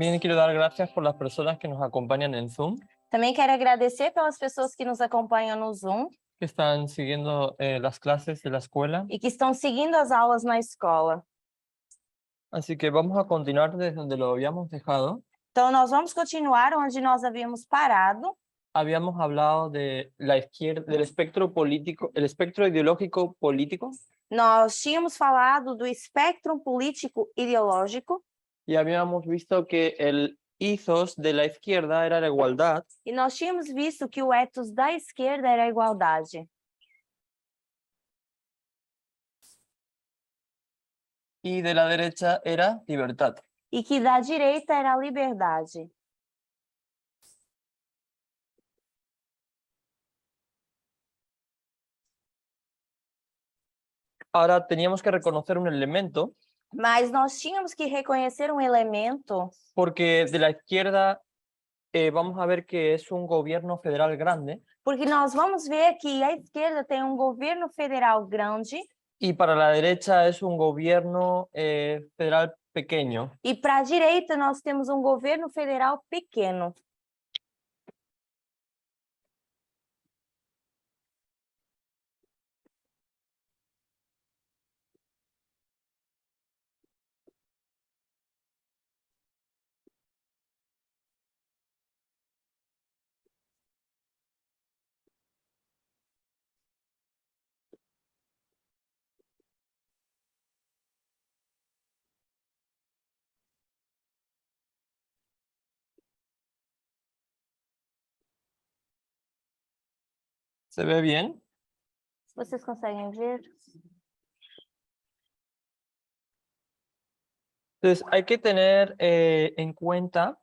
También quiero dar gracias por las personas que nos acompañan en Zoom, Também quero agradecer pelas pessoas que nos acompanham no Zoom que están siguiendo las clases de la escuela. e que estão seguindo as aulas na escola. Así que vamos a continuar desde donde lo habíamos dejado. Então, nós vamos continuar onde nós havíamos parado. Habíamos hablado de la izquierda, del espectro político, el espectro ideológico político, Nós tínhamos falado do espectro político ideológico y habíamos visto que el ethos de la izquierda era la igualdad e nós tínhamos visto que o ethos da esquerda era a igualdade y de la derecha era libertad. e que da direita era a liberdade. Ahora teníamos que reconocer un elemento, Mas nós tínhamos que reconhecer um elemento, porque de la izquierda vamos a ver que es un gobierno federal grande, porque nós vamos ver que a esquerda tem um governo federal grande y para la derecha es un gobierno federal pequeño. e para a direita nós temos um governo federal pequeno. ¿Se ve bien? Vocês conseguem ver? Entonces hay que tener en cuenta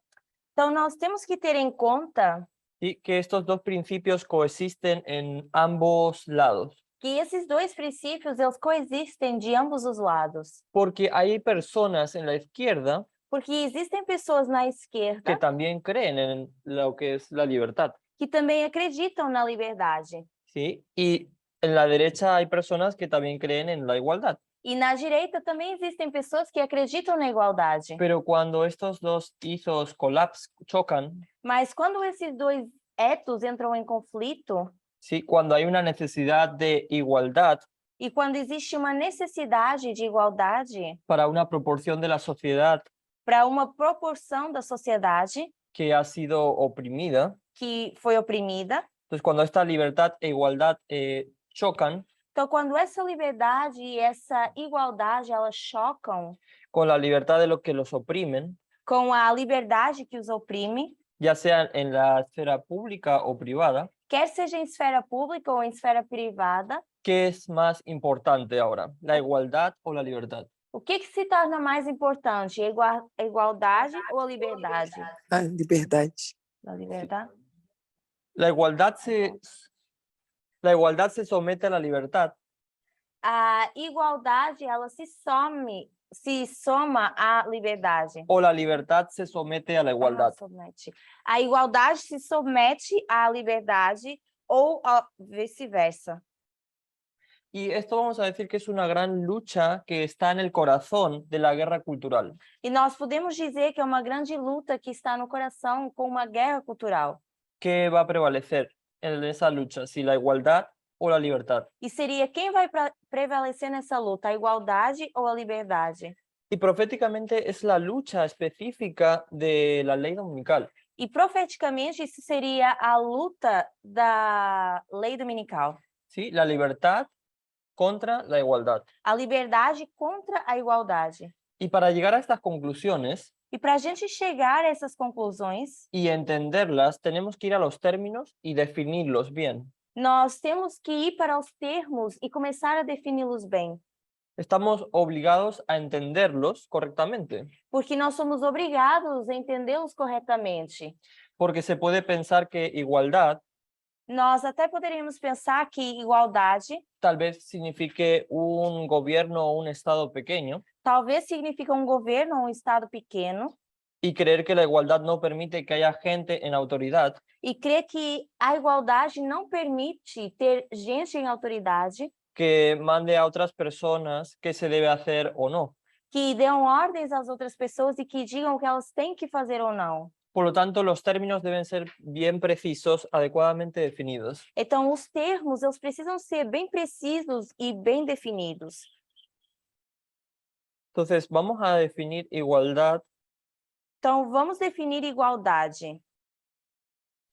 Então, nós temos que ter em conta ¿sí? que estos dos principios coexisten en ambos lados, que esses dois princípios eles coexistem de ambos os lados, porque hay personas en la izquierda porque existem pessoas na que esquerda también creen en lo que es la libertad, que também acreditam na liberdade ¿sí? Y en la derecha hay personas que también creen en la igualdad. e na direita também existem pessoas que acreditam na igualdade. Pero cuando estos dos ethos chocan, Mas quando esses dois ethos entram em conflito ¿sí? Cuando hay una necesidad de igualdad e quando existe uma necessidade de igualdade para una proporción de la sociedad para uma proporção da sociedade que ha sido oprimida, que foi oprimida, entonces cuando esta libertad e igualdad chocan então quando essa liberdade e essa igualdade elas chocam con la libertad de los que los oprimen, com a liberdade que os oprime, ya sea en la esfera pública o privada, quer seja em esfera pública ou em esfera privada, ¿qué es más importante ahora? ¿La igualdad o la libertad? o que se torna mais importante, a igualdade ou a liberdade? A liberdade. A liberdade? La igualdad se somete a la libertad A igualdade, ela se soma à liberdade. o la libertad se somete a la igualdad. A igualdade se somete à liberdade ou vice-versa. Y esto vamos a decir que es una gran lucha que está en el corazón de la guerra cultural. E nós podemos dizer que é uma grande luta que está no coração com uma guerra cultural. ¿Qué va a prevalecer en esa lucha? ¿Si la igualdad o la libertad? E seria quem vai prevalecer nessa luta, a igualdade ou a liberdade? Y proféticamente es la lucha específica de la ley dominical. E profeticamente isso seria a luta da lei dominical. ¿Sí? La libertad contra la igualdad. A liberdade contra a igualdade. Y para llegar a estas conclusiones E para a gente chegar a essas conclusões, y entenderlas, tenemos que ir a los términos y definirlos bien. nós temos que ir para os termos e começar a defini-los bem. Estamos obligados a entenderlos correctamente, Porque nós somos obrigados a entendê-los corretamente. porque se puede pensar que igualdad Nós até poderíamos pensar que igualdade tal vez signifique un gobierno o un estado pequeño talvez significa um governo ou um estado pequeno y creer que la igualdad no permite que haya gente en autoridad e crer que a igualdade não permite ter gente em autoridade que mande a otras personas qué se debe hacer o no. que dêem ordens às outras pessoas e que digam o que elas têm que fazer ou não. Por lo tanto, los términos deben ser bien precisos, adecuadamente definidos. Então, os termos, eles precisam ser bem precisos e bem definidos. Entonces, vamos a definir igualdad. Então, vamos definir igualdade.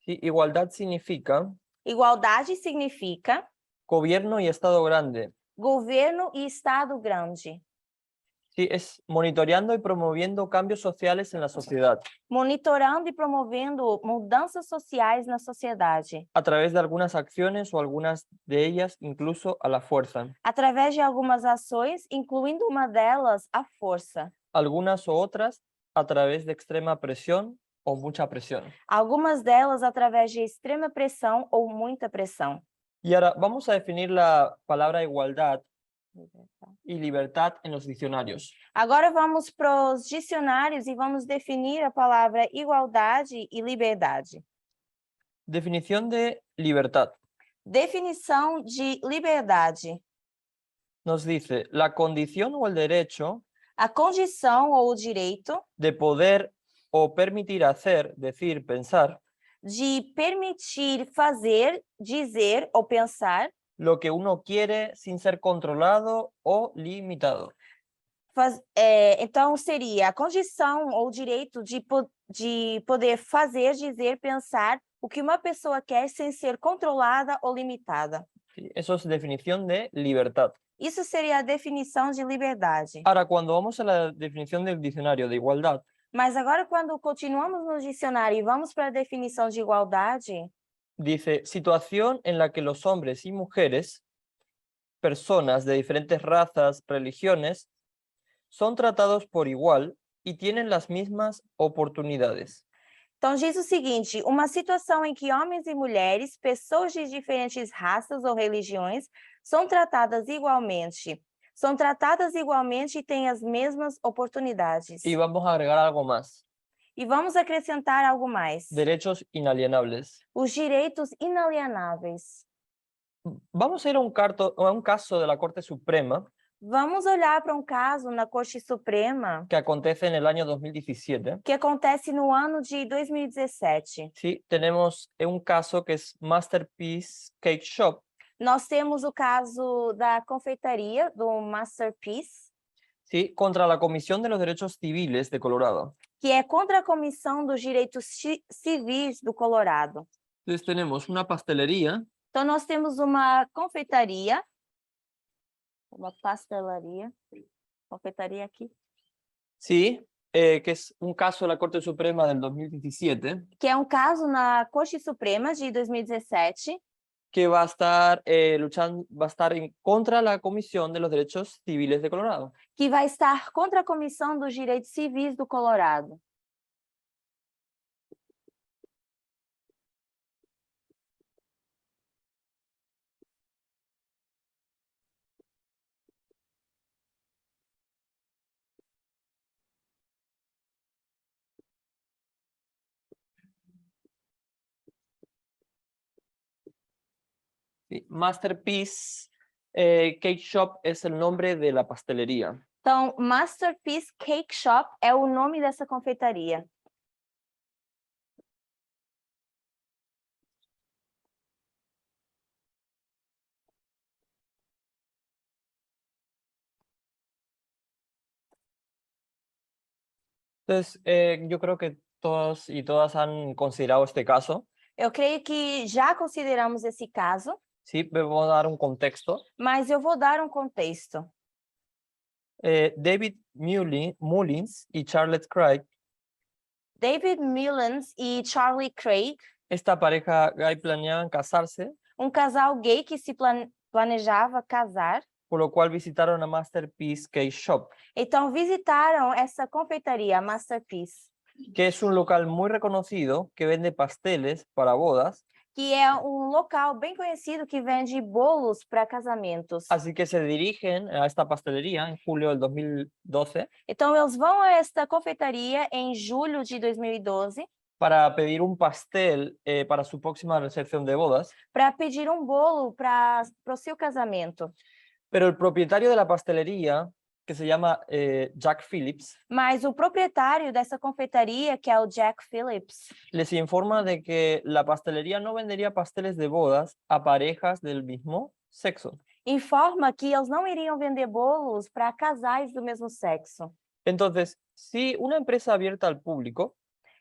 ¿Sí? Igualdad significa Igualdade significa gobierno y Estado grande. governo e Estado grande. Sí, es monitoreando y promoviendo cambios sociales en la sociedad Monitorando e promovendo mudanças sociais na sociedade, a través de algunas acciones o algunas de ellas incluso a la fuerza. através de algumas ações, incluindo uma delas a força. Algunas o otras a través de extrema presión o mucha presión. Algumas delas através de extrema pressão ou muita pressão. Y ahora vamos a definir la palabra igualdad y libertad en los diccionarios. Agora vamos para os dicionários e vamos definir a palavra igualdade e liberdade. Definición de libertad. Definição de liberdade. Nos dice la condición o el derecho A condição ou o direito de poder o permitir hacer, decir, pensar de permitir fazer, dizer ou pensar, lo que uno quiere sin ser controlado o limitado. Então seria a condição ou direito de poder fazer, dizer, pensar o que uma pessoa quer sem ser controlada ou limitada. ¿Sí? Eso es definición de libertad. Isso seria a definição de liberdade. Ahora, cuando vamos a la definición del diccionario de igualdad, Mas agora, quando continuamos no dicionário e vamos para a definição de igualdade, dice situación en la que los hombres y mujeres, personas de diferentes razas, religiones, son tratados por igual y tienen las mismas oportunidades. então diz o seguinte: uma situação em que homens e mulheres, pessoas de diferentes raças ou religiões, são tratadas igualmente e têm as mesmas oportunidades. Y vamos a agregar algo más. E vamos acrescentar algo mais: Derechos inalienables. os direitos inalienáveis. Vamos a ir a un caso de la Corte Suprema Vamos olhar para um caso na Corte Suprema que acontece en el año 2017. que acontece no ano de 2017. Sí, tenemos un caso que es Masterpiece Cake Shop. Nós temos o caso da confeitaria do Masterpiece, Sí, contra la Comisión de los Derechos Civiles de Colorado. que é contra a Comissão dos Direitos Civis do Colorado. Entonces tenemos una pastelería. Então, nós temos uma confeitaria, uma pastelaria, confeitaria aqui, Sí, que es un caso de la Corte Suprema del 2017, que é um caso na Corte Suprema de 2017, que va a estar contra la Comisión de los Derechos Civiles de Colorado. que vai estar contra a Comissão dos Direitos Civis do Colorado. Sí, Masterpiece Cake Shop es el nombre de la pastelería. Então, Masterpiece Cake Shop é o nome dessa confeitaria. Entonces, yo creo que todos y todas han considerado este caso. Eu creio que já consideramos esse caso, Sí, vamos a dar un contexto. mas eu vou dar um contexto. David Mullins y Charlotte Craig, David Mullins e Charlie Craig, esta pareja gay planeaban casarse, um casal gay que se planejava casar, por lo cual visitaron a Masterpiece Cake Shop, então visitaram essa confeitaria, a Masterpiece, que es un local muy reconocido que vende pasteles para bodas. que é um local bem conhecido que vende bolos para casamentos. Así que se dirigen a esta pastelería en julio del 2012 Então eles vão a esta confeitaria em julho de 2012 para pedir un pastel para su próxima recepción de bodas. para pedir um bolo para o seu casamento. Pero el propietario de la pastelería que se llama Jack Phillips, mas o proprietário dessa confeitaria, que é o Jack Phillips, les informa de que la pastelería no vendería pasteles de bodas a parejas del mismo sexo. informa que eles não iriam vender bolos para casais do mesmo sexo. Entonces, si una empresa abierta al público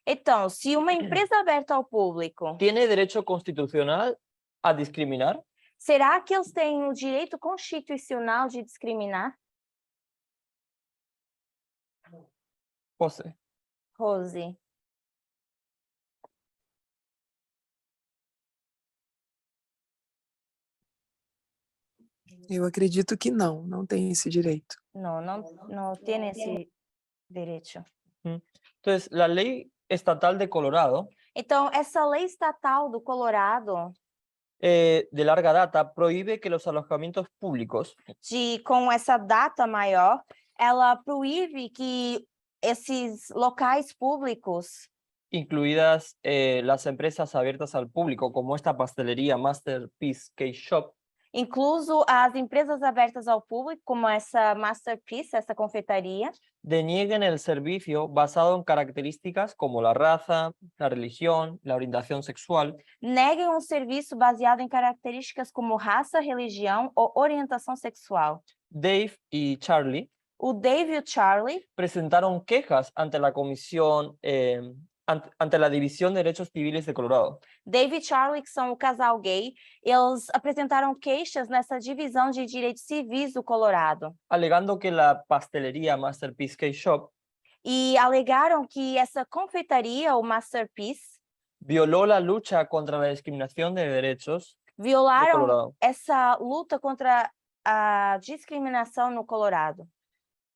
Então, se uma empresa aberta ao público, tiene derecho constitucional a discriminar, será que eles têm o direito constitucional de discriminar? José. Rose. Eu acredito que não tem esse direito. Não tem esse direito. Entonces, la ley estatal de Colorado, Então, essa lei estatal do Colorado, de larga data, prohíbe que los alojamientos públicos com essa data maior, ela proíbe que esses locais públicos, incluidas las empresas abiertas al público, como esta pastelería Masterpiece Cake Shop, incluso as empresas abertas ao público, como essa Masterpiece, essa confeitaria, denieguen el servicio basado en características como la raza, la religión, la orientación sexual, neguem um serviço baseado em características como raça, religião ou orientação sexual. Dave y Charlie O Dave e o Charlie presentaron quejas ante la comisión, ante la División de Derechos Civiles de Colorado, Dave e Charlie, que são o casal gay, eles apresentaram queixas nessa divisão de direitos civis do Colorado alegando que la pastelería Masterpiece Cake Shop e alegaram que essa confeitaria, o Masterpiece, violó la lucha contra la discriminación de derechos de violaram Colorado. essa luta contra a discriminação no Colorado.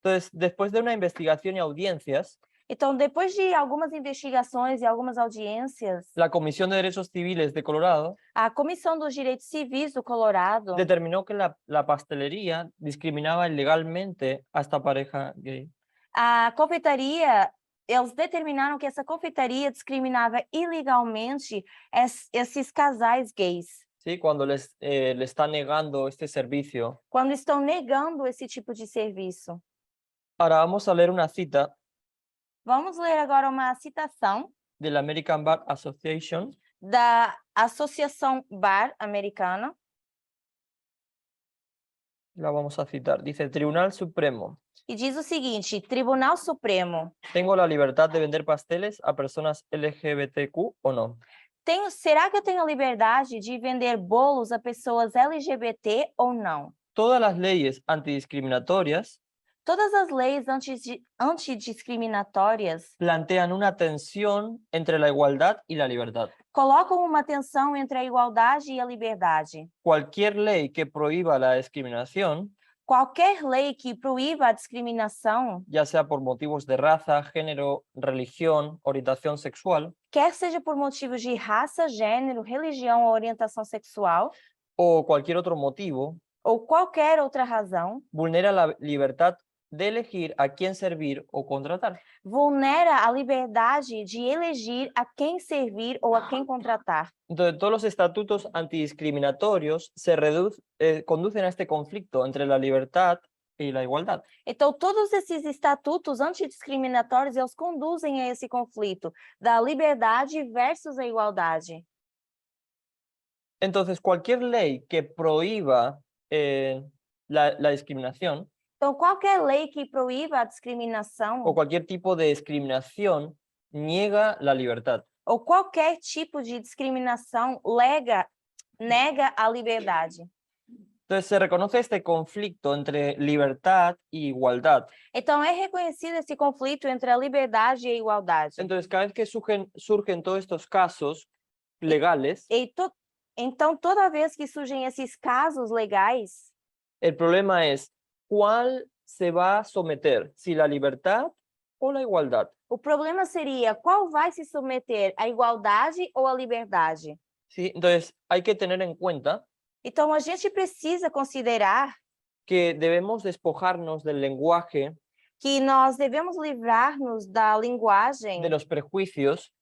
Entonces, después de una investigación y audiencias, Então, depois de algumas investigações e algumas audiências, la Comisión de Derechos Civiles de Colorado a Comissão dos Direitos Civis do Colorado determinó que la pastelería discriminaba ilegalmente a esta pareja gay. a confeitaria, eles determinaram que essa confeitaria discriminava ilegalmente esses casais gays, ¿Sí? Cuando le está negando este servicio. quando estão negando esse tipo de serviço. Ahora vamos a leer una cita Vamos ler agora uma citação del American Bar Association, da Associação Bar Americana. la vamos a citar. Dice, Tribunal Supremo, E diz o seguinte: Tribunal Supremo, ¿tengo la libertad de vender pasteles a personas LGBTQ o no? será que eu tenho a liberdade de vender bolos a pessoas LGBT ou não? Todas las leyes antidiscriminatorias Todas as leis antidiscriminatórias plantean una tensión entre la igualdad y la libertad. colocam uma tensão entre a igualdade e a liberdade. Cualquier ley que prohíba la discriminación, Qualquer lei que proíba a discriminação, ya sea por motivos de raza, género, religión, orientación sexual, quer seja por motivos de raça, gênero, religião ou orientação sexual, o cualquier otro motivo, ou qualquer outra razão, vulnera la libertad de elegir a quién servir o contratar. vulnera a liberdade de elegir a quem servir ou a quem contratar. Entonces, todos los estatutos antidiscriminatorios conducen a este conflicto entre la libertad y la igualdad. Então, todos esses estatutos antidiscriminatórios, eles conduzem a esse conflito da liberdade versus a igualdade. Entonces, cualquier ley que prohíba la discriminación Então, qualquer lei que proíba a discriminação o cualquier tipo de discriminación niega la libertad. ou qualquer tipo de discriminação nega a liberdade. Entonces, se reconoce este conflicto entre libertad y igualdad. Então, é reconhecido esse conflito entre a liberdade e a igualdade. Entonces, cada vez que surgen todos estos casos legales, Então, toda vez que surgem esses casos legais, el problema es cuál se va a someter, si la libertad o la igualdad. o problema seria qual vai se submeter, a igualdade ou a liberdade? ¿Sí? Entonces, hay que tener en cuenta Então, a gente precisa considerar que debemos despojarnos del lenguaje, que nós devemos livrar-nos da linguagem de los prejuicios,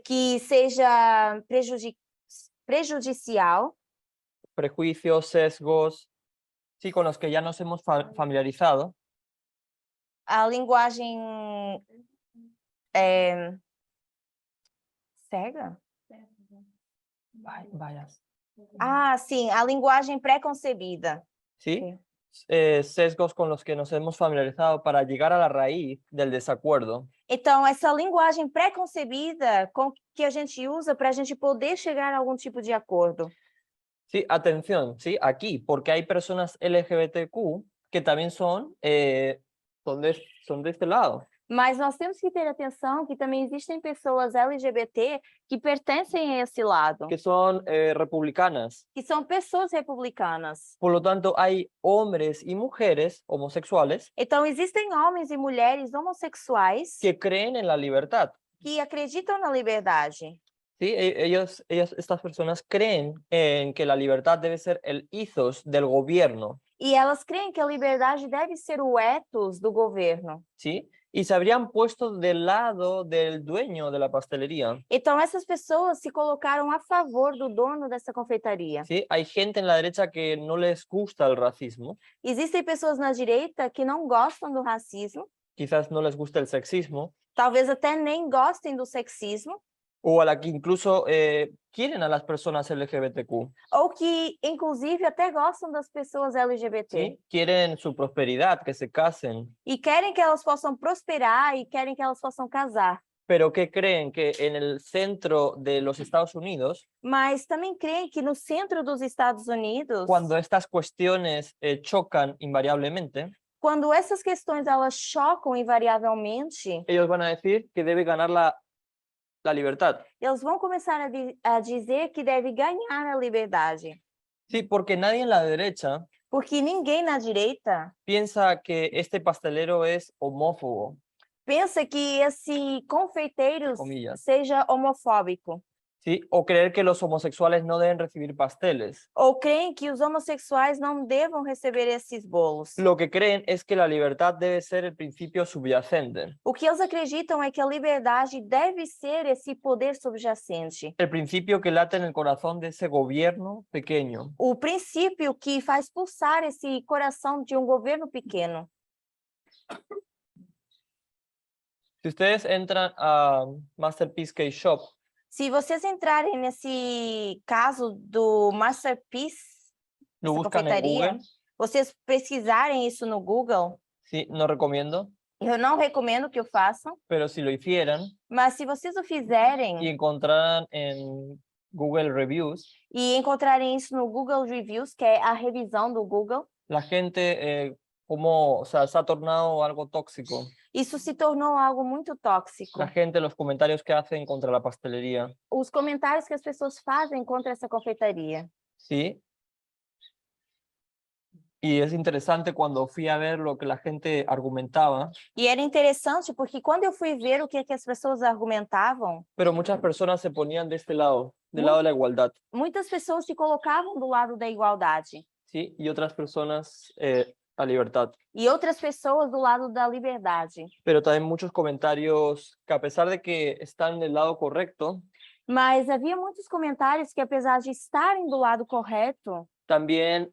que seja prejudicial, prejuicios, sesgos, sí, con los que ya nos hemos familiarizado, A linguagem cega? Vayas. Ah, sim, a linguagem pré-concebida. ¿Sí? Sí. Sesgos con los que nos hemos familiarizado para llegar a la raíz del desacuerdo. Então, essa linguagem pré-concebida que a gente usa para a gente poder chegar a algum tipo de acordo. Sí, atención, sí, aquí, porque hay personas LGBTQ que también son de este lado. Mas nós temos que ter atenção que também existem pessoas LGBT que pertencem a esse lado, Que son republicanas. que são pessoas republicanas. Por lo tanto, hay hombres y mujeres homosexuales Então, existem homens e mulheres homossexuais que creen en la libertad. que acreditam na liberdade. ¿Sí? Estas personas creen en que la libertad debe ser el ethos del gobierno. E elas creem que a liberdade deve ser o ethos do governo. ¿Sí? Y se habrían puesto del lado del dueño de la pastelería. Então, essas pessoas se colocaram a favor do dono dessa confeitaria. ¿Sí? Hay gente en la derecha que no les gusta el racismo, Existem pessoas na direita que não gostam do racismo, quizás no les gusta el sexismo, talvez até nem gostem do sexismo, o a la que incluso quieren a las personas LGBTQ. ou que, inclusive, até gostam das pessoas LGBT. ¿Sí? Quieren su prosperidad, que se casen, E querem que elas possam prosperar e querem que elas possam casar. pero que creen que en el centro de los Estados Unidos, Mas também creem que no centro dos Estados Unidos, cuando estas cuestiones chocan invariablemente, quando essas questões elas chocam invariavelmente, ellos van a decir que debe ganar la libertad. eles vão começar a dizer que deve ganhar a liberdade. Sí, porque nadie en la derecha Porque ninguém na direita piensa que este pastelero es homófobo. pensa que esse confeiteiro Comillas. seja homofóbico. ¿Sí? O creer que los homosexuales no deben recibir pasteles. Ou creem que os homossexuais não devam receber esses bolos. Lo que creen es que la libertad debe ser el principio subyacente, O que eles acreditam é que a liberdade deve ser esse poder subjacente. el principio que late en el corazón de ese gobierno pequeño. O princípio que faz pulsar esse coração de um governo pequeno. Si ustedes entran a Masterpiece Cake Shop, Se vocês entrarem nesse caso do Masterpiece, lo essa buscan en confeitaria, Google, vocês pesquisarem isso no Google, sí, no recomiendo, eu não recomendo que o façam, pero si lo hicieran mas se vocês o y fizerem encontraran en Google Reviews, e encontrarem isso no Google Reviews, que é a revisão do Google, la gente como, o sea, se ha tornado algo tóxico. isso se tornou algo muito tóxico. La gente, los comentarios que hacen contra la pastelería, Os comentários que as pessoas fazem contra essa confeitaria. ¿sí? Y es interesante cuando fui a ver lo que la gente argumentaba, E era interessante porque quando eu fui ver o que as pessoas argumentavam, pero muchas personas se ponían de este lado, del lado de la igualdad, muitas pessoas se colocavam do lado da igualdade ¿sí? Y otras personas la libertad. e outras pessoas do lado da liberdade. Pero también muchos comentarios que a pesar de que están en el lado correcto, Mas havia muitos comentários que, apesar de estarem do lado correto, también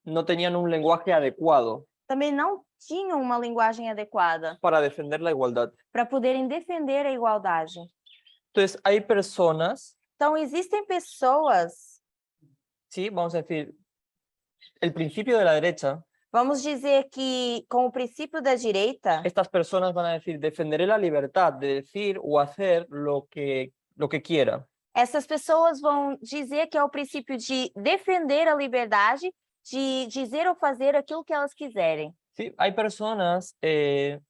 no tenían un lenguaje adecuado também não tinham uma linguagem adequada para defender la igualdad. para poderem defender a igualdade. Entonces, hay personas, Então, existem pessoas, sí, vamos a decir, el principio de la derecha, vamos dizer que, com o princípio da direita, estas personas van a decir, defenderé la libertad de decir o hacer lo que quiera. essas pessoas vão dizer que é o princípio de defender a liberdade, de dizer ou fazer aquilo que elas quiserem. Sí, hay personas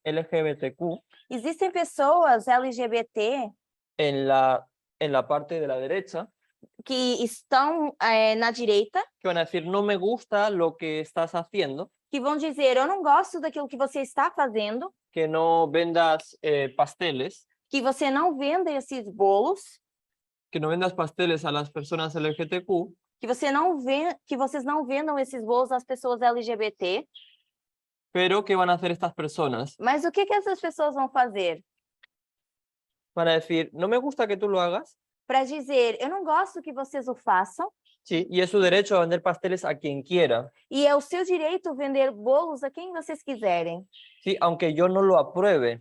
LGBTQ Existem pessoas LGBT en la parte de la derecha que estão na direita, que van a decir, no me gusta lo que estás haciendo, que vão dizer, eu não gosto daquilo que você está fazendo, que no vendas pasteles, que você não venda esses bolos, que no vendas pasteles a las personas LGBTQ, que vocês não vendam esses bolos às pessoas LGBT. pero ¿qué van a hacer estas personas? Mas o que essas pessoas vão fazer? Van a decir, no me gusta que tú lo hagas, para dizer, eu não gosto que vocês o façam, ¿sí? Y es su derecho a vender pasteles a quien quiera, e é o seu direito vender bolos a quem vocês quiserem, ¿sí? Aunque yo no lo apruebe,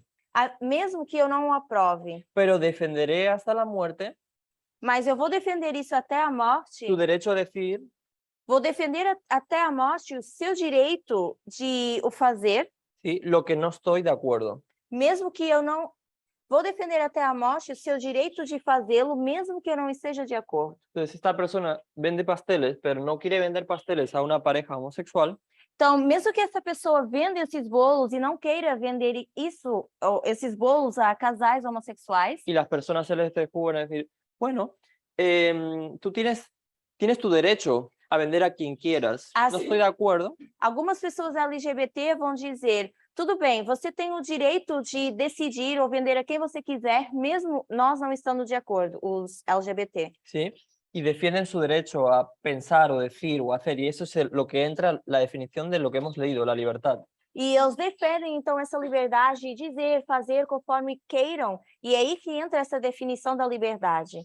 mesmo que eu não o aprove. pero defenderé hasta la muerte Mas eu vou defender isso até a morte, tu derecho a decir vou defender até a morte o seu direito de o fazer, ¿sí? Lo que no estoy de acuerdo. mesmo que eu não... Vou defender até a morte o seu direito de fazê-lo, mesmo que eu não esteja de acordo. Entonces, esta persona vende pasteles, pero no quiere vender pasteles a una pareja homosexual, Então, mesmo que essa pessoa venda esses bolos e não queira vender isso, ou esses bolos a casais homossexuais, y las personas LGTB van a decir, bueno, tú tienes tu derecho a vender a quien quieras. No estoy de acuerdo, algumas pessoas LGBT vão dizer, tudo bem, você tem o direito de decidir ou vender a quem você quiser, mesmo nós não estando de acordo, os LGBT. ¿sí? Y defienden su derecho a pensar o decir o hacer, y eso es lo que entra la definición de lo que hemos leído, la libertad. E eles defendem, então, essa liberdade de dizer, fazer conforme queiram, e é aí que entra essa definição da liberdade.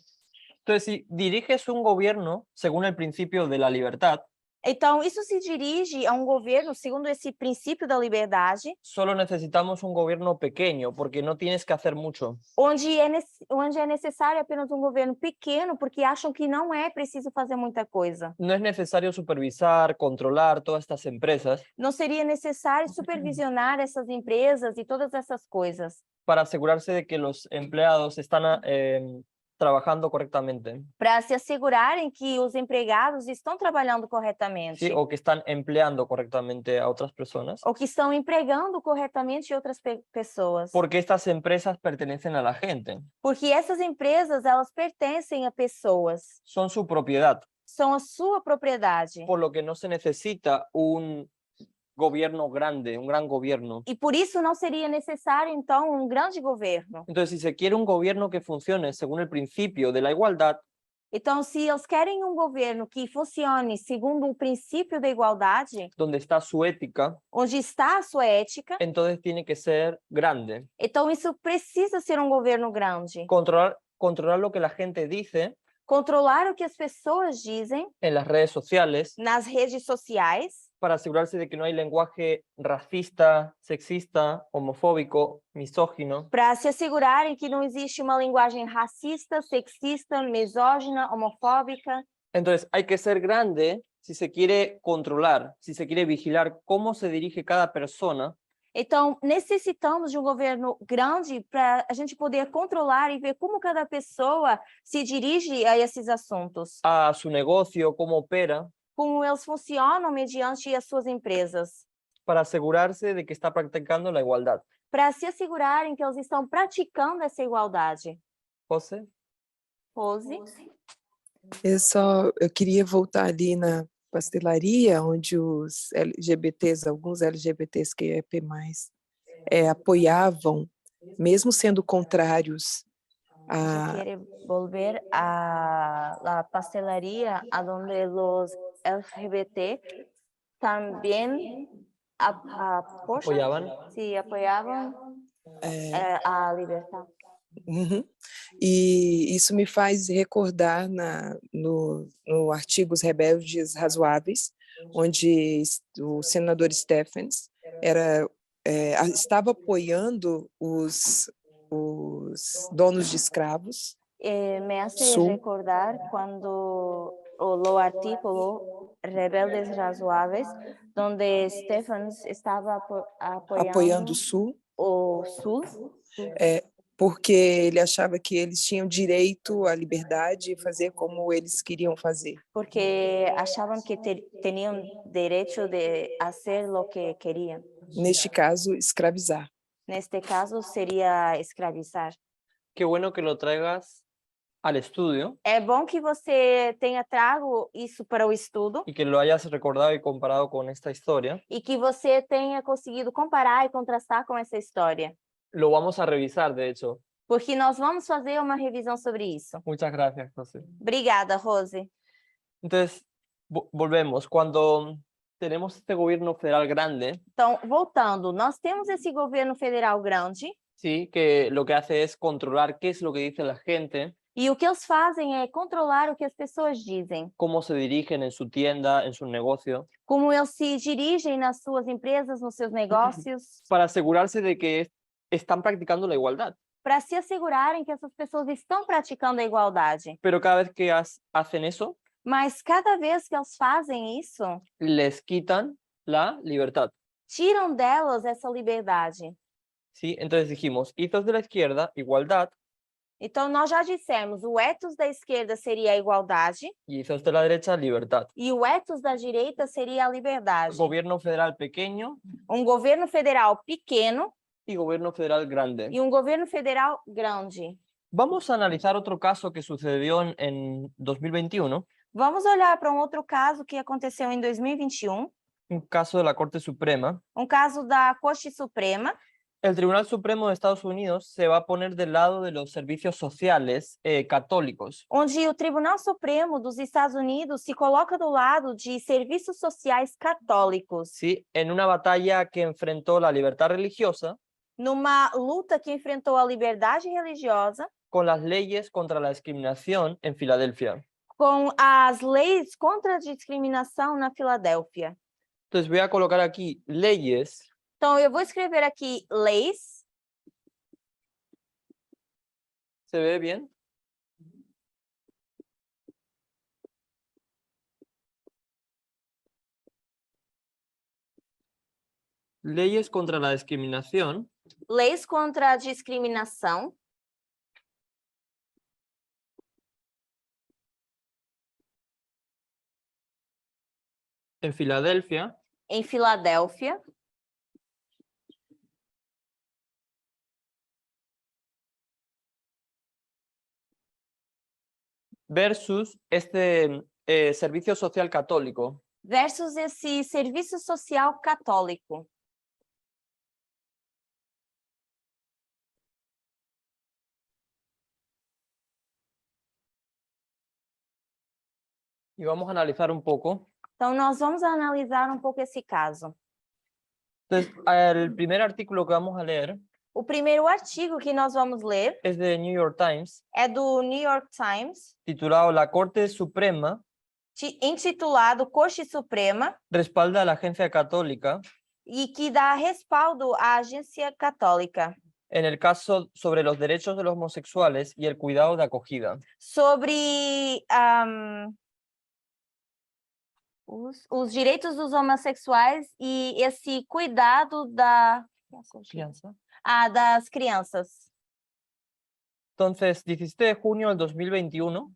Entonces, si diriges un gobierno según el principio de la libertad, Então, isso se dirige a um governo segundo esse princípio da liberdade, solo necesitamos un gobierno pequeño porque no tienes que hacer mucho. onde é necessário apenas um governo pequeno, porque acham que não é preciso fazer muita coisa. No es necesario supervisar, controlar todas estas empresas Não seria necessário supervisionar essas empresas e todas essas coisas, para asegurarse de que los empleados están trabajando correctamente, para se assegurarem que os empregados estão trabalhando corretamente, ¿sí? O que están empleando correctamente a otras personas, ou que estão empregando corretamente outras pessoas. porque estas empresas pertenecen a la gente, Porque essas empresas, elas pertencem a pessoas, son su propiedad, são a sua propriedade. por lo que no se necesita un gobierno grande, un gran gobierno. E por isso não seria necessário, então, um grande governo. Entonces, si se quiere un gobierno que funcione según el principio de la igualdad, Então, se eles querem um governo que funcione segundo o princípio da igualdade, donde está su ética, onde está a sua ética, entonces tiene que ser grande. então isso precisa ser um governo grande. Controlar lo que la gente dice Controlar o que as pessoas dizem en las redes sociales nas redes sociais, para asegurarse de que no hay lenguaje racista, sexista, homofóbico, misógino, para se assegurarem que não existe uma linguagem racista, sexista, misógina, homofóbica. Entonces, hay que ser grande si se quiere controlar, si se quiere vigilar cómo se dirige cada persona, Então, necessitamos de um governo grande para a gente poder controlar e ver como cada pessoa se dirige a esses assuntos, a su negocio, cómo opera, como eles funcionam mediante as suas empresas, para asegurarse de que está practicando la igualdad. para se assegurarem que eles estão praticando essa igualdade. José. Rose? Eu queria voltar ali na pastelaria, onde os LGBTs, alguns LGBTs que apoiavam, mesmo sendo contrários a... Quiere volver a la pastelería, a donde los LGBT también Apoyaban. Sí, apoyaban a libertad. Uhum. E isso me faz recordar no artigo Os Rebeldes Razoáveis, onde o senador Stephens estava apoiando os donos de escravos. Me hace recordar cuando lo artículo Rebeldes Razoáveis, donde Stephens estava apoiando o Sul. Porque ele achava que eles tinham direito à liberdade e fazer como eles queriam fazer. Porque achavam que tinham direito de fazer o que queriam. Neste caso, escravizar. Neste caso, seria escravizar. Qué bueno que lo traigas al estudio. É bom que você tenha trago isso para o estudo. Y que lo hayas recordado y comparado con esta historia. E que você tenha conseguido comparar e contrastar com essa história. Lo vamos a revisar, de hecho. Porque nós vamos fazer uma revisão sobre isso. Muchas gracias, José. Obrigada, Rose. Entonces, volvemos. Cuando tenemos este gobierno federal grande, então, voltando, nós temos esse governo federal grande. Sí, que lo que hace es controlar qué es lo que dice la gente. E o que eles fazem é controlar o que as pessoas dizem, cómo se dirigen en su tienda, en su negocio, como eles se dirigem nas suas empresas, nos seus negócios, para asegurarse de que están practicando la igualdad. para se assegurarem que essas pessoas estão praticando a igualdade. Pero cada vez que hacen eso, Mas cada vez que eles fazem isso, les quitan la libertad. tiram delas essa liberdade. ¿Sí? Entonces dijimos, ethos de la izquierda, igualdad, Então, nós já dissemos, o ethos da esquerda seria a igualdade y ethos de la derecha, libertad. e o ethos da direita seria a liberdade. Gobierno federal pequeño Governo federal pequeno y gobierno federal grande. e governo federal grande. Vamos a analizar otro caso que sucedió en 2021, Vamos olhar para outro caso que aconteceu em 2021, un caso de la Corte Suprema. caso da Corte Suprema. El Tribunal Supremo de Estados Unidos se va a poner del lado de los servicios sociales católicos. Onde o Tribunal Supremo dos Estados Unidos se coloca do lado de serviços sociais católicos. ¿Sí? En una batalla que enfrentó la libertad religiosa Numa luta que enfrentou a liberdade religiosa con las leyes contra la discriminación en Filadelfia. com as leis contra a discriminação na Filadélfia. Entonces voy a colocar aquí leyes. Então, eu vou escrever aqui leis. ¿Se ve bien? Leyes contra la discriminación Leis contra a discriminação en Filadelfia em Filadélfia versus este servicio social católico. versus esse serviço social católico. Y vamos a analizar un poco. Então, nós vamos analisar um pouco esse caso. Entonces, el primer artículo que vamos a leer O primeiro artigo que nós vamos ler es de New York Times, é do New York Times, titulado La Corte Suprema intitulado Corte Suprema, respalda a la Agencia Católica e que dá respaldo à Agência Católica en el caso sobre los derechos de los homosexuales y el cuidado de acogida. sobre os direitos dos homossexuais e esse cuidado das crianças. Entonces, 17 de junio del 2021,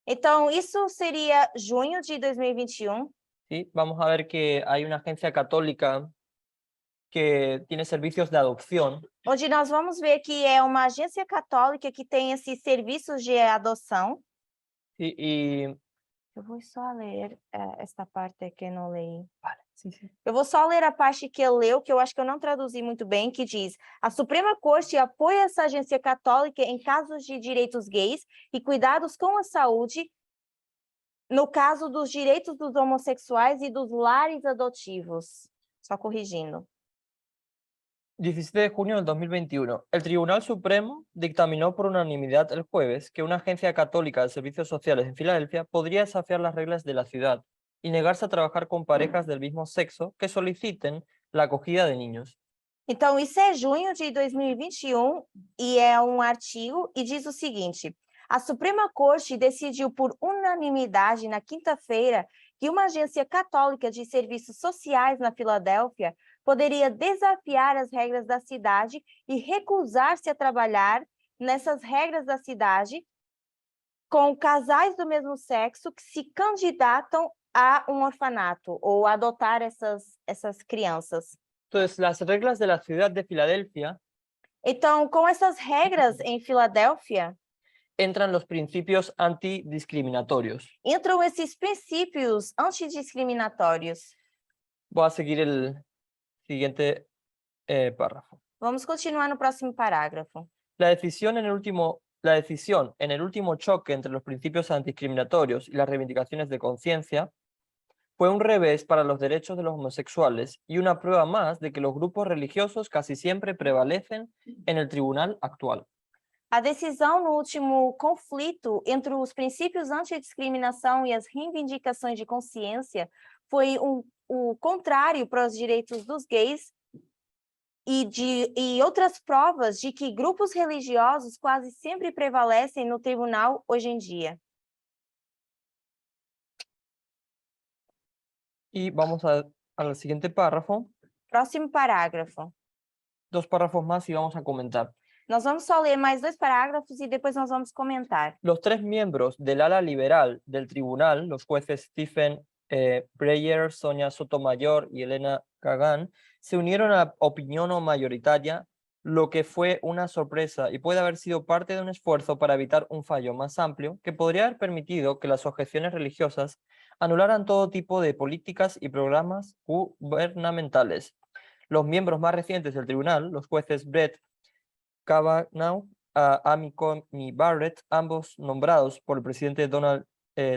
Então, isso seria junho de 2021. ¿sí? Vamos a ver que hay una agencia católica que tiene servicios de adopción. Onde nós vamos ver que é uma agência católica que tem esses serviços de adoção. Y Eu vou só ler esta parte que eu não leí. vale, sí, sí. Eu vou só ler a parte que ele leu, que eu acho que eu não traduzi muito bem, que diz: a Suprema Corte apoia essa agência católica em casos de direitos gays e cuidados com a saúde, no caso dos direitos dos homossexuais e dos lares adotivos. Só corrigindo. 17 de junio del 2021, el Tribunal Supremo dictaminó por unanimidad el jueves que una agencia católica de servicios sociales en Filadelfia podría desafiar las reglas de la ciudad y negarse a trabajar con parejas del mismo sexo que soliciten la acogida de niños. Então, isso é junho de 2021 e é um artigo e diz o seguinte: a Suprema Corte decidiu por unanimidade na quinta-feira que uma agência católica de serviços sociais na Filadélfia poderia desafiar as regras da cidade e recusar-se a trabalhar nessas regras da cidade com casais do mesmo sexo que se candidatam a um orfanato ou adotar essas crianças. Entonces, las reglas de la ciudad de Filadelfia Então, com essas regras em Filadélfia, entran los principios antidiscriminatorios. entram esses princípios antidiscriminatórios. Voy a seguir el siguiente párrafo. Vamos continuar no próximo parágrafo. La decisión en el último choque entre los principios antidiscriminatorios y las reivindicaciones de conciencia fue un revés para los derechos de los homosexuales y una prueba más de que los grupos religiosos casi siempre prevalecen en el tribunal actual. A decisão no último conflito entre os princípios antidiscriminação e as reivindicações de consciência foi o contrário para os direitos dos gays e outras provas de que grupos religiosos quase sempre prevalecem no tribunal hoje em dia. Y vamos al siguiente párrafo. Próximo parágrafo. 2 párrafos más y vamos a comentar. Nós vamos só ler mais 2 parágrafos e depois nós vamos comentar. Los 3 miembros del ala liberal del tribunal, los jueces Stephen Breyer, Sonia Sotomayor y Elena Kagan, se unieron a la opinión mayoritaria, lo que fue una sorpresa y puede haber sido parte de un esfuerzo para evitar un fallo más amplio que podría haber permitido que las objeciones religiosas anularan todo tipo de políticas y programas gubernamentales. Los miembros más recientes del tribunal, los jueces Brett Kavanaugh, Amy Coney Barrett, ambos nombrados por el presidente Donald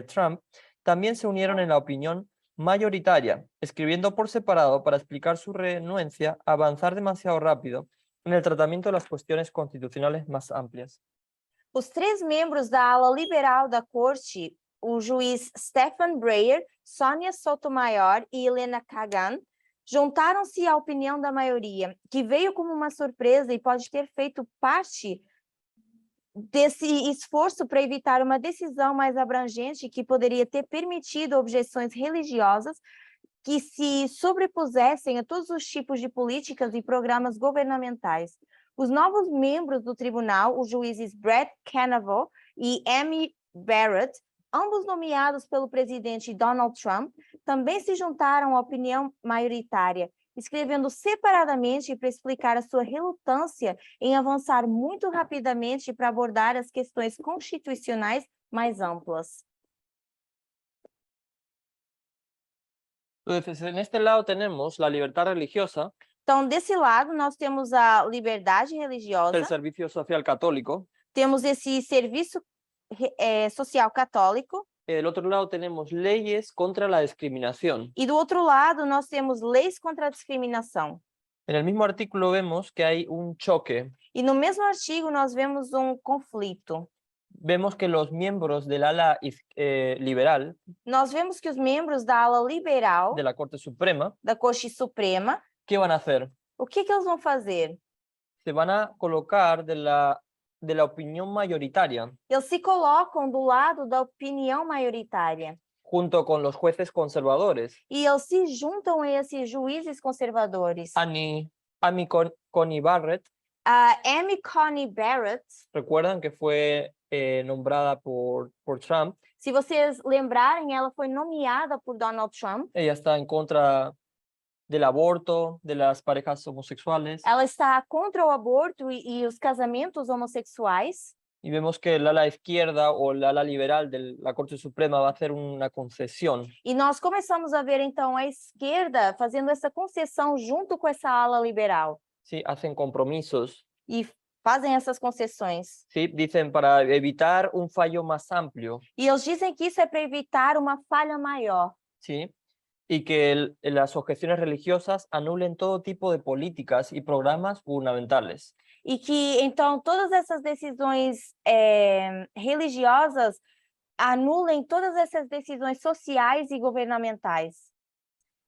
Trump, también se unieron en la opinión mayoritaria, escribiendo por separado para explicar su renuencia a avanzar demasiado rápido en el tratamiento de las cuestiones constitucionales más amplias. Os 3 membros da ala liberal da corte, o juiz Stephen Breyer, Sonia Sotomayor e Elena Kagan, juntaram-se à opinião da maioria, que veio como uma surpresa e pode ter feito parte desse esforço para evitar uma decisão mais abrangente que poderia ter permitido objeções religiosas que se sobrepusessem a todos os tipos de políticas e programas governamentais. Os novos membros do tribunal, os juízes Brett Kavanaugh e Amy Barrett, ambos nomeados pelo presidente Donald Trump, também se juntaram à opinião maioritária, escrevendo separadamente para explicar a sua relutância em avançar muito rapidamente para abordar as questões constitucionais mais amplas. Entonces, en este lado tenemos la libertad religiosa, Então, desse lado, nós temos a liberdade religiosa, el servicio social católico, temos esse serviço social católico, y del otro lado tenemos leyes contra la discriminación. e do outro lado, nós temos leis contra a discriminação. En el mismo artículo vemos que hay un choque. E no mesmo artigo, nós vemos conflito. Vemos que los miembros del ala liberal Nós vemos que os membros da ala liberal de la Corte Suprema, da Corte Suprema, ¿qué van a hacer? o que eles vão fazer? Se van a colocar de la opinión mayoritaria, Eles se colocam do lado da opinião maioritária. junto con los jueces conservadores. E eles se juntam a esses juízes conservadores. Amy Coney Barrett, A Amy Coney Barrett, recuerdan que fue nombrada por Trump. se vocês lembrarem, ela foi nomeada por Donald Trump. Ella está en contra del aborto, de las parejas homosexuales. Ela está contra o aborto e os casamentos homossexuais. Y vemos que el ala izquierda o el ala liberal de la Corte Suprema va a hacer una concesión. E nós começamos a ver, então, a esquerda fazendo essa concessão junto com essa ala liberal. Sí, hacen compromisos. E fazem essas concessões. Sí, dicen para evitar un fallo más amplio. E eles dizem que isso é para evitar uma falha maior. Sí. Y que las objeciones religiosas anulen todo tipo de políticas y programas gubernamentales. E que, então, todas essas decisões religiosas anulem todas essas decisões sociais e governamentais.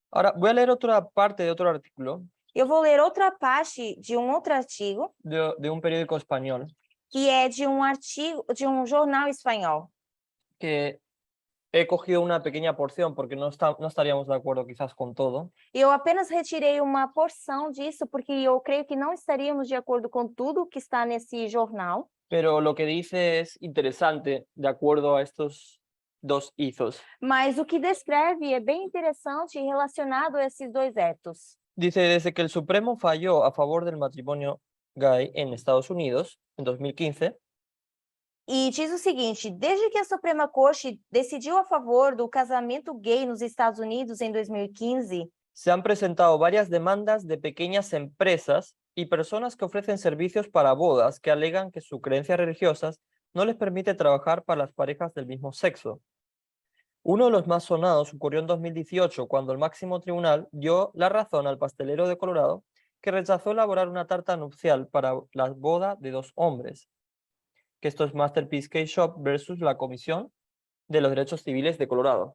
Ahora, voy a leer otra parte de otro artículo Eu vou ler outra parte de outro artigo, de un periódico español que é de artigo de jornal espanhol. que he cogido una pequeña porción porque no estaríamos de acuerdo quizás con todo. Eu apenas retirei uma porção disso porque eu creio que não estaríamos de acordo com tudo que está nesse jornal. Pero lo que dice es interesante de acuerdo a estos dos hizos. Mas o que descreve é bem interessante relacionado a esses dois etos. Dice, desde que el Supremo falló a favor del matrimonio gay en Estados Unidos en 2015, E diz o seguinte: desde que a Suprema Corte decidiu a favor do casamento gay nos Estados Unidos em 2015, se han presentado varias demandas de pequeñas empresas y personas que ofrecen servicios para bodas que alegan que sus creencias religiosas no les permite trabajar para las parejas del mismo sexo. Uno de los más sonados ocurrió en 2018, cuando el máximo tribunal dio la razón al pastelero de Colorado, que rechazó elaborar una tarta nupcial para la boda de 2 hombres. que esto es Masterpiece Cake Shop versus la Comisión de los Derechos Civiles de Colorado.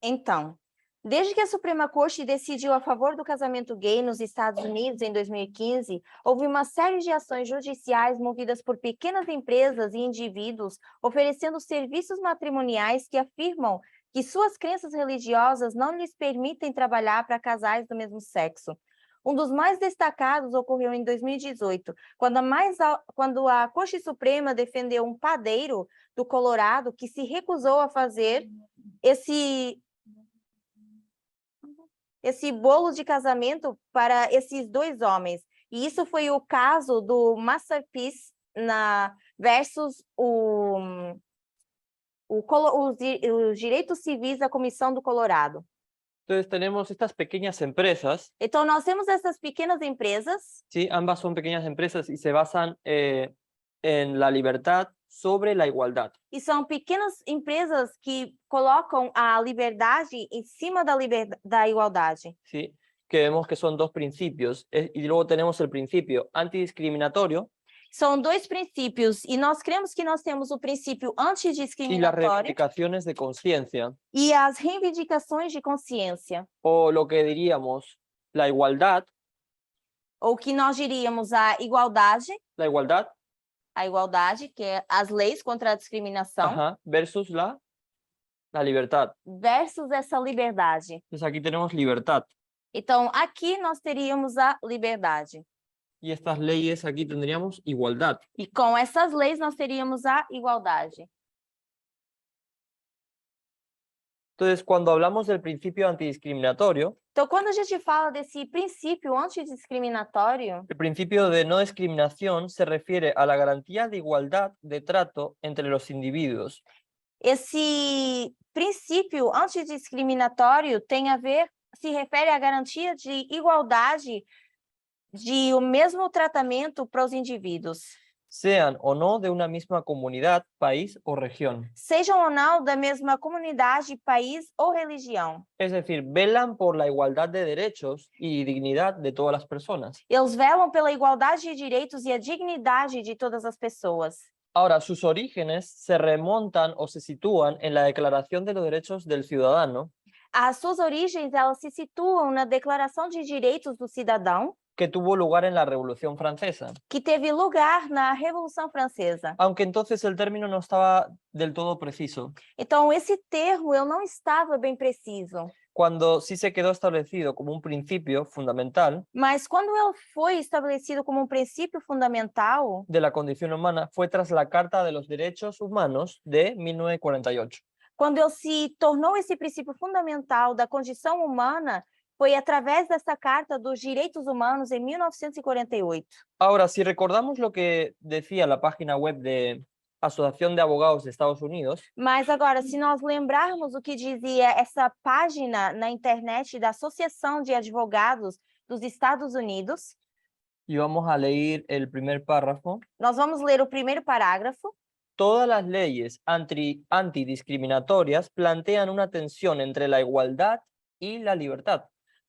Então, desde que a Suprema Corte decidiu a favor do casamento gay nos Estados Unidos em 2015, houve uma série de ações judiciais movidas por pequenas empresas e indivíduos oferecendo serviços matrimoniais que afirmam que suas crenças religiosas não lhes permitem trabalhar para casais do mesmo sexo. Um dos mais destacados ocorreu em 2018, quando a Corte Suprema defendeu um padeiro do Colorado que se recusou a fazer esse bolo de casamento para esses dois homens. E isso foi o caso do Masterpiece versus os direitos civis da Comissão do Colorado. Entonces tenemos estas pequeñas empresas, Então, nós temos essas pequenas empresas, ¿sí? Ambas son pequeñas empresas y se basan en la libertad sobre la igualdad. e são pequenas empresas que colocam a liberdade em cima da igualdade. ¿Sí? Que vemos que son dos principios. Y luego tenemos el principio antidiscriminatorio São dois princípios, e nós cremos que nós temos o princípio y las antidiscriminatório reivindicaciones de conciencia, e as reivindicações de consciência, o lo que diríamos la igualdad, ou que nós diríamos a igualdade, que é as leis contra a discriminação, ajá, versus la libertad. versus essa liberdade. Entonces aquí tenemos libertad. Então, aqui nós teríamos a liberdade. Y estas leyes aquí tendríamos igualdad. E com essas leis nós teríamos a igualdade. Entonces, cuando hablamos del principio antidiscriminatorio, Então, quando a gente fala desse princípio antidiscriminatório, el principio de no discriminación se refiere a la garantía de igualdad de trato entre los individuos. esse princípio antidiscriminatório se refere à garantia de igualdade de o mesmo tratamento para os indivíduos, Sean o no de una misma comunidad, país o región. sejam ou não da mesma comunidade, país ou religião. Es decir, velan por la igualdad de derechos y dignidad de todas las personas. Eles velam pela igualdade de direitos e a dignidade de todas as pessoas. Ahora, sus orígenes se remontan o se sitúan en la Declaración de los Derechos del Ciudadano, As suas origens, elas se situam na Declaração de Direitos do Cidadão, que tuvo lugar en la Revolución Francesa, que teve lugar na Revolução Francesa. aunque entonces el término no estaba del todo preciso. Então, esse termo eu não estava bem preciso, Cuando sí se quedó establecido como un principio fundamental mas quando ele foi estabelecido como um princípio fundamental, de la condición humana fue tras la Carta de los Derechos Humanos de 1948. quando ele se tornou esse princípio fundamental da condição humana, foi através dessa Carta dos Direitos Humanos em 1948. Ahora, si recordamos lo que decía la página web de Asociación de Abogados de Estados Unidos, Mas agora, se nós lembrarmos o que dizia essa página na internet da Associação de Advogados dos Estados Unidos, y vamos a leer el primer párrafo, nós vamos ler o primeiro parágrafo. todas las leyes antidiscriminatorias plantean una tensión entre la igualdad y la libertad.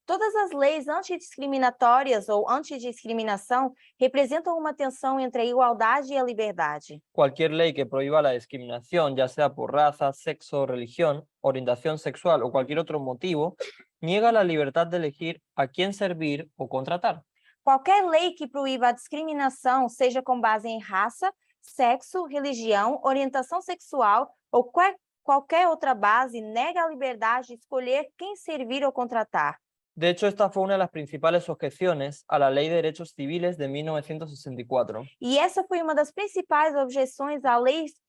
Todas as leis antidiscriminatórias ou antidiscriminação representam uma tensão entre a igualdade e a liberdade. Cualquier ley que prohíba la discriminación, ya sea por raza, sexo, religión, orientación sexual o cualquier otro motivo, niega la libertad de elegir a quién servir o contratar. Qualquer lei que proíba a discriminação, seja com base em raça, sexo, religião, orientação sexual ou qualquer outra base, nega a liberdade de escolher quem servir ou contratar. De hecho, esta fue una de las principales objeciones a la Ley de Derechos Civiles de 1964. E essa foi uma das principais objeções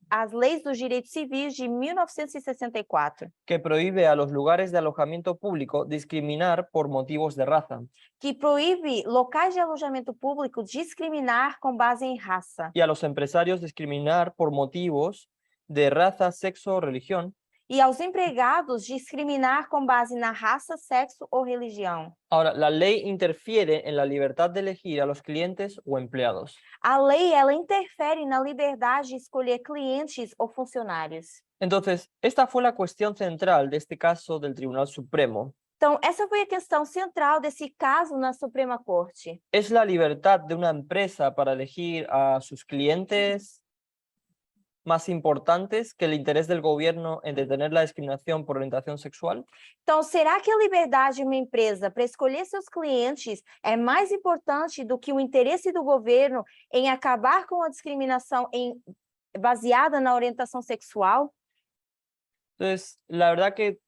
às leis dos direitos civis de 1964, Que prohíbe a los lugares de alojamiento público discriminar por motivos de raza que proíbe locais de alojamento público discriminar com base em raça y a los empresarios discriminar por motivos de raza, sexo o religión. e aos empregados discriminar com base na raça, sexo ou religião. Ahora, la ley interfiere en la libertad de elegir a los clientes o empleados. A lei, ela interfere na liberdade de escolher clientes ou funcionários. Entonces, esta fue la cuestión central de este caso del Tribunal Supremo. Então, essa foi a questão central desse caso na Suprema Corte. ¿Es la libertad de una empresa para elegir a sus clientes más importantes que el interés del gobierno en detener la discriminación por orientación sexual? Então, será que a liberdade de uma empresa para escolher seus clientes é mais importante do que o interesse do governo em acabar com a discriminação baseada na orientação sexual? Entonces, la verdad que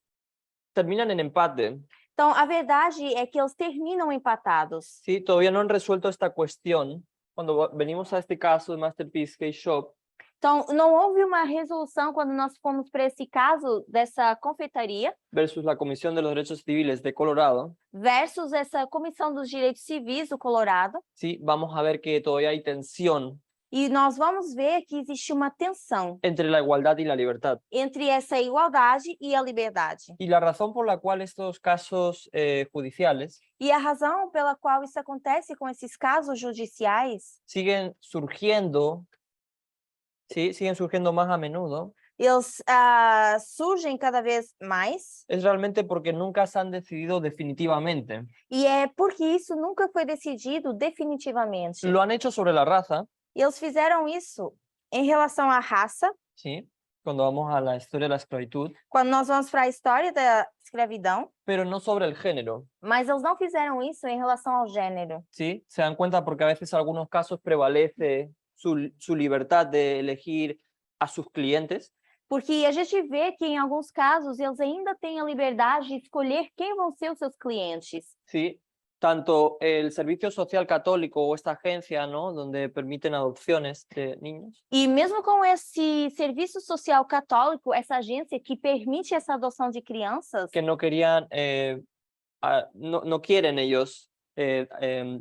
terminan en empate. Então, a verdade é que eles terminam empatados. Sí, todavía no han resuelto esta cuestión. Cuando venimos a este caso de Masterpiece Cake Shop, Então, não houve uma resolução quando nós fomos para esse caso dessa confeitaria versus la Comisión de los Derechos Civiles de Colorado, versus essa Comissão dos Direitos Civis do Colorado. sí, vamos a ver que todavía hay tensión E nós vamos ver que existe uma tensão entre la igualdad y la libertad. entre essa igualdade e a liberdade. Y la razón por la cual estos casos judiciales E a razão pela qual isso acontece com esses casos judiciais, siguen surgiendo, sí, siguen surgiendo más a menudo, eles surgem cada vez mais, es realmente porque nunca se han decidido definitivamente. e é porque isso nunca foi decidido definitivamente. Lo han hecho sobre la raza, E eles fizeram isso em relação à raça, sí, cuando vamos a la historia de la esclavitud, quando nós vamos para a história da escravidão, pero no sobre el género, mas eles não fizeram isso em relação ao gênero. ¿sí? Se dan cuenta porque a veces en algunos casos prevalece su libertad de elegir a sus clientes, Porque a gente vê que em alguns casos eles ainda têm a liberdade de escolher quem vão ser os seus clientes. ¿sí? Tanto el Servicio Social Católico o esta agencia, ¿no? Donde permiten adopciones de niños, E mesmo com esse serviço social católico, essa agência que permite essa adoção de crianças, que no querían, no quieren ellos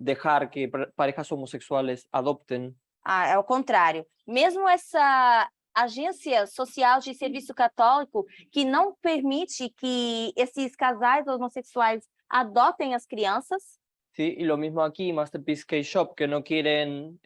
dejar que parejas homosexuales adopten. é o contrário. Mesmo essa agência social de serviço católico que não permite que esses casais homossexuais adotem as crianças, Sí, y lo mismo aquí, Masterpiece Cake Shop, que no quieren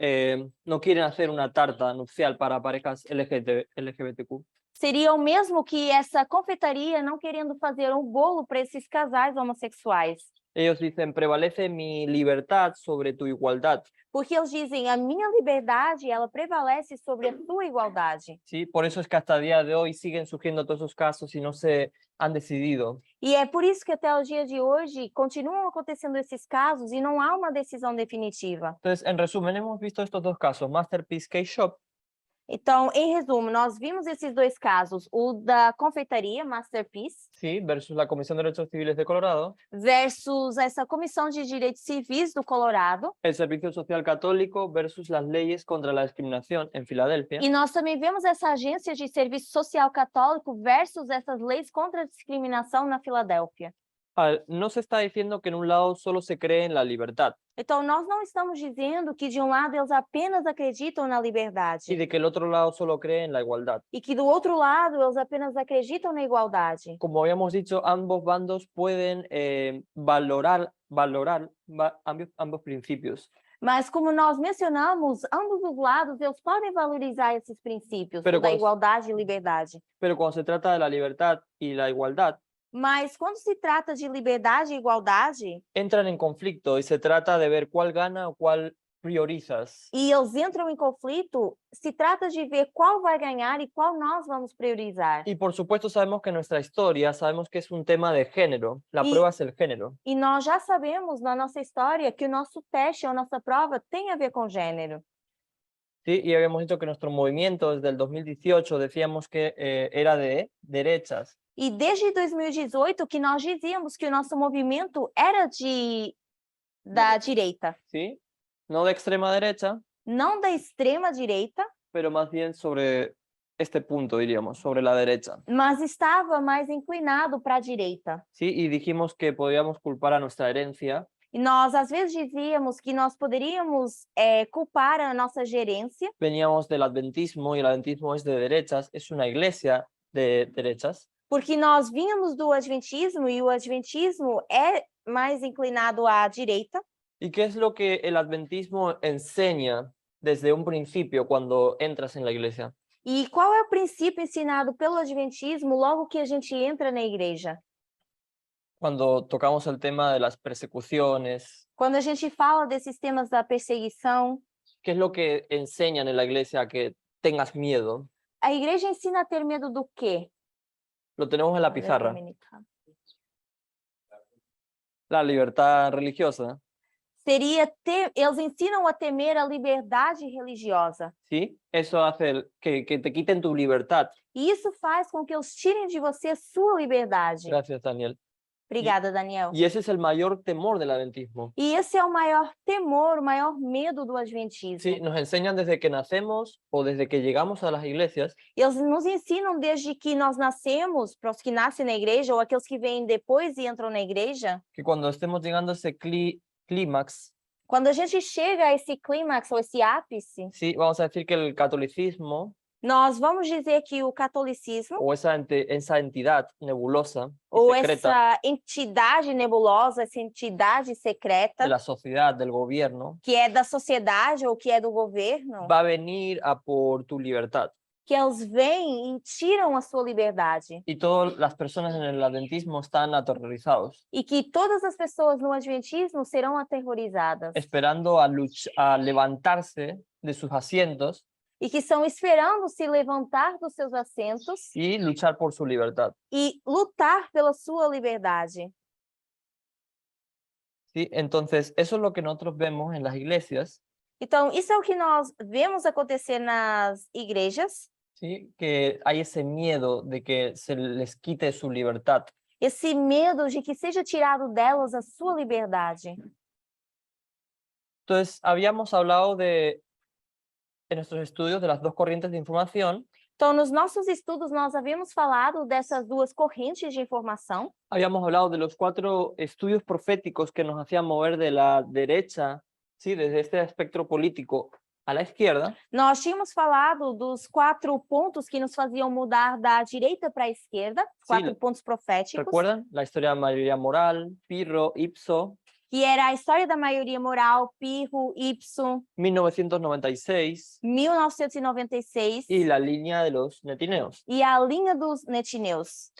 hacer una tarta nupcial para parejas LGBTQ. seria o mesmo que essa confeitaria não querendo fazer um bolo para esses casais homossexuais. Ellos dicen, prevalece mi libertad sobre tu igualdad. Porque eles dizem, a minha liberdade, ela prevalece sobre a tua igualdade. ¿Sí? Por eso es que hasta el día de hoy siguen surgiendo todos esos casos y no se han decidido. E é por isso que até o dia de hoje continuam acontecendo esses casos e não há uma decisão definitiva. Entonces, en resumen, hemos visto estos dos casos, Masterpiece Cake Shop, Então, em resumo, nós vimos esses dois casos, o da confeitaria Masterpiece ¿sí? Versus la Comisión de Derechos Civiles de Colorado, versus essa Comissão de Direitos Civis do Colorado. el Servicio Social Católico versus las leyes contra la discriminación en Filadelfia. E nós também vemos essa agência de serviço social católico versus essas leis contra a discriminação na Filadélfia. No se está diciendo que en un lado solo se cree en la libertad Então, nós não estamos dizendo que de um lado eles apenas acreditam na y liberdade de que el otro lado solo cree en la igualdad. e que do outro lado eles apenas acreditam na igualdade. Como habíamos dicho, ambos bandos pueden valorar ambos principios, Mas, como nós mencionamos, ambos os lados eles podem valorizar esses princípios Pero da quando- igualdade e liberdade. pero cuando se trata de la libertad y la igualdad, Mas, quando se trata de liberdade e igualdade, entran en conflicto y se trata de ver cuál gana o cuál priorizas. e eles entram em conflito, se trata de ver qual vai ganhar e qual nós vamos priorizar. Y por supuesto sabemos que nuestra historia, sabemos que es un tema de género, la Y- prueba es el género. E nós já sabemos na nossa história que o nosso teste, a nossa prova, tem a ver com gênero. ¿Sí? Y habíamos dicho que nuestro movimiento desde el 2018 decíamos que era de derechas. E desde 2018 que nós dizíamos que o nosso movimento era da direita, ¿Sí? No de extrema derecha, não da extrema direita, pero más bien sobre este punto, diríamos, sobre la derecha. mas estava mais inclinado para a direita. ¿Sí? Y dijimos que podíamos culpar a nuestra herencia, E nós, às vezes, dizíamos que nós poderíamos culpar a nossa gerência, veníamos del adventismo y el adventismo es de derechas, es una iglesia de derechas. porque nós vínhamos do adventismo e o adventismo é mais inclinado à direita. ¿Y qué es lo que el adventismo enseña desde un principio cuando entras en la iglesia? E qual é o princípio ensinado pelo adventismo logo que a gente entra na igreja? Cuando tocamos el tema de las persecuciones, Quando a gente fala desses temas da perseguição, ¿qué es lo que enseñan en la iglesia? Que tengas miedo. A igreja ensina a ter medo do quê? Lo tenemos en la pizarra. La libertad religiosa, Eles ensinam a temer a liberdade religiosa. ¿sí? Eso hace que te quiten tu libertad. E isso faz com que eles tirem de você sua liberdade. Gracias, Daniel. Obrigada, Daniel. Y ese es el mayor temor del adventismo. E esse é o maior temor, o maior medo do adventismo. Sí, nos enseñan desde que nacemos o desde que llegamos a las iglesias Eles nos ensinam desde que nós nascemos, para os que nascem na igreja, ou aqueles que vêm depois e entram na igreja, que cuando estemos llegando a ese clímax, quando a gente chega a esse clímax ou esse ápice, sí, vamos a decir que el catolicismo nós vamos dizer que o catolicismo, o esa entidad nebulosa y ou secreta essa entidade nebulosa, essa entidade secreta, de la sociedad, del gobierno, que é da sociedade ou que é do governo, va a venir a por tu libertad. que eles vêm e tiram a sua liberdade. Y todas las personas en el adventismo están aterrorizados, E que todas as pessoas no adventismo serão aterrorizadas. esperando a levantarse de sus asientos E que estão esperando se levantar dos seus assentos y luchar por su libertad. e lutar pela sua liberdade. ¿Sí? Entonces, eso es lo que nosotros vemos en las iglesias, Então, isso é o que nós vemos acontecer nas igrejas, ¿sí? Que hay ese miedo de que se les quite su libertad. esse medo de que seja tirado delas a sua liberdade. Entonces, habíamos hablado en nuestros estudios de las dos corrientes de información. Então, nos nossos estudos, nós havíamos falado dessas duas correntes de informação. Habíamos hablado de los 4 estudios proféticos que nos hacían mover de la derecha, ¿sí? Desde este espectro político a la izquierda. Nós tínhamos falado dos 4 pontos que nos faziam mudar da direita para a esquerda, 4 pontos proféticos. ¿Recuerdan? La historia de la mayoría moral, Pirro, Ipso. Que era a história da maioria moral, Pirro, Ipso, 1996. 1996. Y la línea de los netineos. E a linha dos netineus.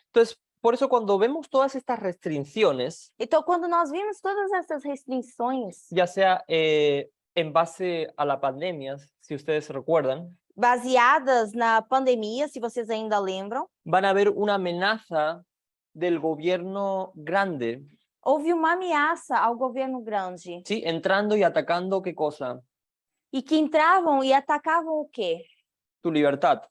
Entonces, por eso cuando vemos todas estas restricciones, Então, quando nós vimos todas essas restrições, ya sea en base a la pandemia, si ustedes recuerdan, baseadas na pandemia, se vocês ainda lembram, van a haber una amenaza del gobierno grande, houve uma ameaça ao governo grande. ¿sí? Entrando y atacando, ¿qué cosa? E que entravam e atacavam o quê? Tu libertad,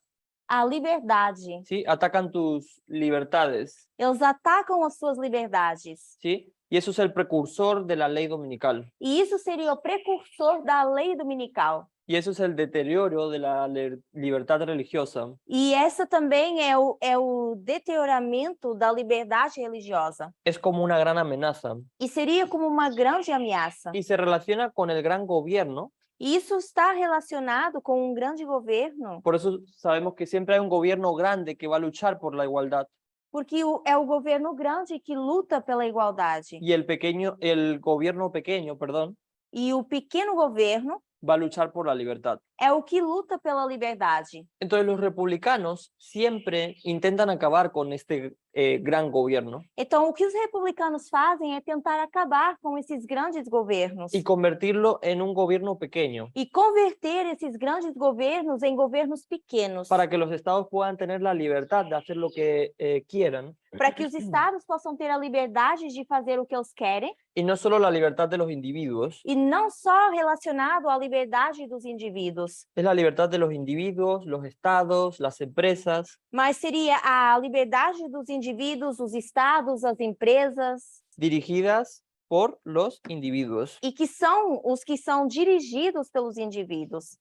A liberdade. ¿sí? Atacan tus libertades, Eles atacam as suas liberdades. ¿sí? Y eso es el precursor de la ley dominical. E isso seria o precursor da lei dominical. Y eso es el deterioro de la libertad religiosa. E essa também é o deterioramento da liberdade religiosa. Es como una gran amenaza. E seria como uma grande ameaça. Y se relaciona con el gran gobierno. E isso está relacionado com um grande governo. Por eso sabemos que siempre hay un gobierno grande que va a luchar por la igualdad. Porque é o governo grande que luta pela igualdade. Y el gobierno pequeño, perdón, E o pequeno governo va a luchar por la libertad. é o que luta pela liberdade. Entonces los republicanos siempre intentan acabar con este gran gobierno Então, o que os republicanos fazem é tentar acabar com esses grandes governos y convertirlo en un gobierno pequeño e converter esses grandes governos em governos pequenos, para que los estados puedan tener la libertad de hacer lo que quieran para que os estados possam ter a liberdade de fazer o que eles querem, y no solo la libertad de los individuos, e não só relacionado à liberdade dos indivíduos, es la libertad de los individuos, los estados, las empresas, mas seria a liberdade dos indivíduos, os estados, as empresas, dirigidas por los individuos. e que são os que são dirigidos pelos indivíduos.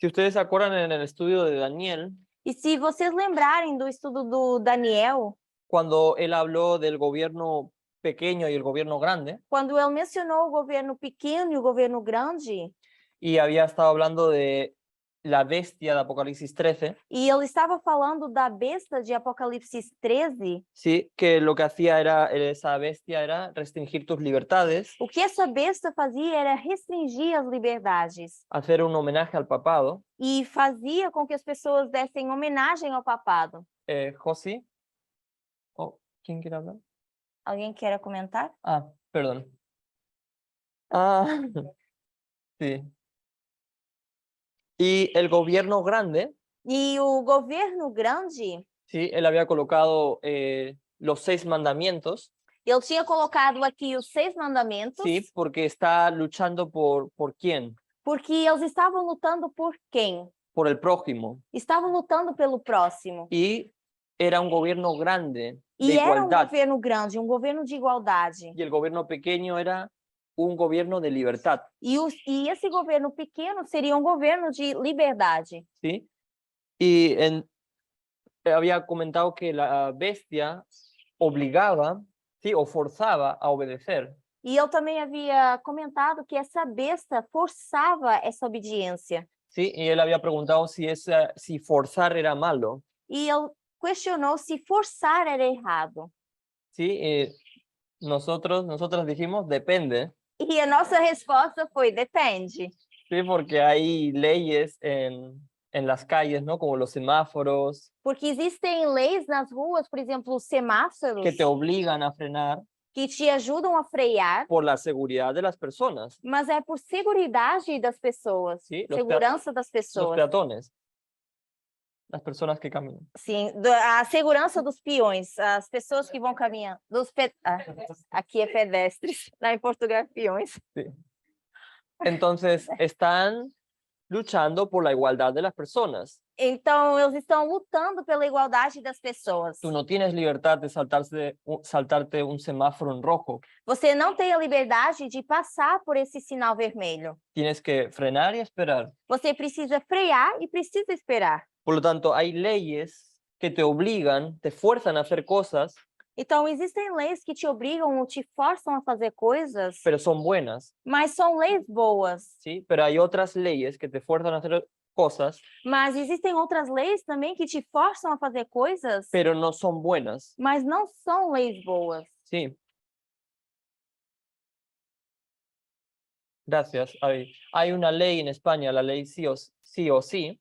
Si ustedes se acuerdan en el estudio de Daniel, E se vocês lembrarem do estudo do Daniel, cuando él habló del gobierno pequeño y el gobierno grande, quando ele mencionou o governo pequeno e o governo grande, y había estado hablando de la bestia de Apocalipsis 13, e ele estava falando da besta de Apocalipse 13, sí, que lo que hacía esa bestia era restringir tus libertades, o que essa besta fazia era restringir as liberdades hacer un homenaje al papado. e fazia com que as pessoas dessem homenagem ao papado. Josi, ¿quién quiere hablar? Alguém quer comentar? Ah, perdón. Ah, sí. Y el gobierno grande E o governo grande, ¿sí? Él había colocado los 6 mandamientos, ele tinha colocado aqui os 6 mandamentos, ¿sí? Porque está luchando por quién, porque eles estavam lutando por quem? por el prójimo. Estavam lutando pelo próximo. Y era un gobierno grande de E era um igualdad. governo grande, um governo de igualdade. Y el gobierno pequeño era un gobierno de libertad, E esse governo pequeno seria um governo de liberdade. ¿sí? Y había comentado que la bestia obligaba, ¿sí? O forzaba a obedecer. E eu também havia comentado que essa besta forçava essa obediência. ¿Sí? Y él había preguntado si forzar era malo. E ele questionou se forçar era errado. ¿Sí? Nosotras dijimos, depende, E a nossa resposta foi: depende. ¿sí? Porque hay leyes en las calles, ¿no? Como los semáforos, Porque existem leis nas ruas, por exemplo, os semáforos, que te obligan a frenar que te ajudam a frear, por la seguridad de las personas, mas é por seguridade das pessoas, Sí, segurança das los pessoas. peatones, las personas que caminan. Sim, a segurança dos peões, as pessoas que vão caminhando. Aqui é pedestres, lá em Portugal é peões. Sí. Entonces, están luchando por la igualdad de las personas. Então, eles estão lutando pela igualdade das pessoas. Tú no tienes libertad de saltarte un semáforo en rojo. Você não tem a liberdade de passar por esse sinal vermelho. Tienes que frenar y esperar. Você precisa frear e precisa esperar. Por lo tanto, hay leyes que te obligan, te fuerzan a hacer cosas, Então, existem leis que te obrigam ou te forçam a fazer coisas, pero son buenas, mas são leis boas. ¿sí? Pero hay otras leyes que te fuerzan a hacer cosas, Mas existem outras leis também que te forçam a fazer coisas, pero no son buenas, mas não são leis boas. ¿sí? Gracias. Hay una ley en España, la ley sí o sí,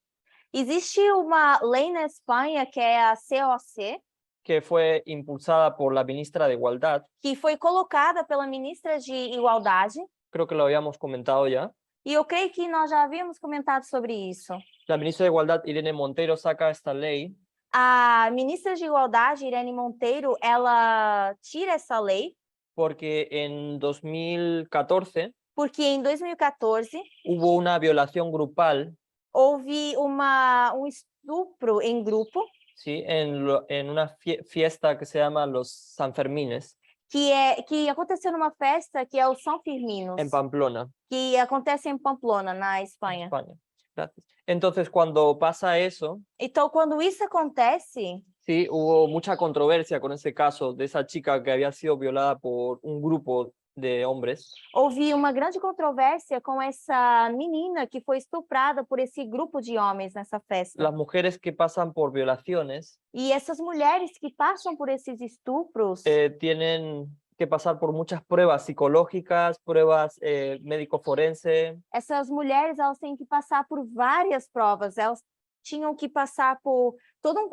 Existe uma lei na Espanha que é a COC, que fue impulsada por la ministra de Igualdad. que foi colocada pela ministra de Igualdade, Creo que lo habíamos comentado ya. e eu creio que nós já havíamos comentado sobre isso. La ministra de Igualdad, Irene Montero, saca esta ley A ministra de Igualdade, Irene Monteiro, ela tira essa lei porque en 2014 porque em 2014 hubo una violación grupal, houve um estupro em grupo, ¿sí? En una fiesta que se llama los Sanfermines, que aconteceu numa festa que é o São Firminos, en Pamplona, que acontece em Pamplona, na Espanha. España. Gracias. Entonces, cuando pasa eso, Então, quando isso acontece, sí, hubo mucha controversia con ese caso de esa chica que había sido violada por un grupo de hombres. houve uma grande controvérsia com essa menina que foi estuprada por esse grupo de homens nessa festa. Las mujeres que pasan por violaciones E essas mulheres que passam por esses estupros, tienen que pasar por muchas pruebas psicológicas, pruebas médico-forense, essas mulheres elas têm que passar por várias provas, elas tinham que passar por todo um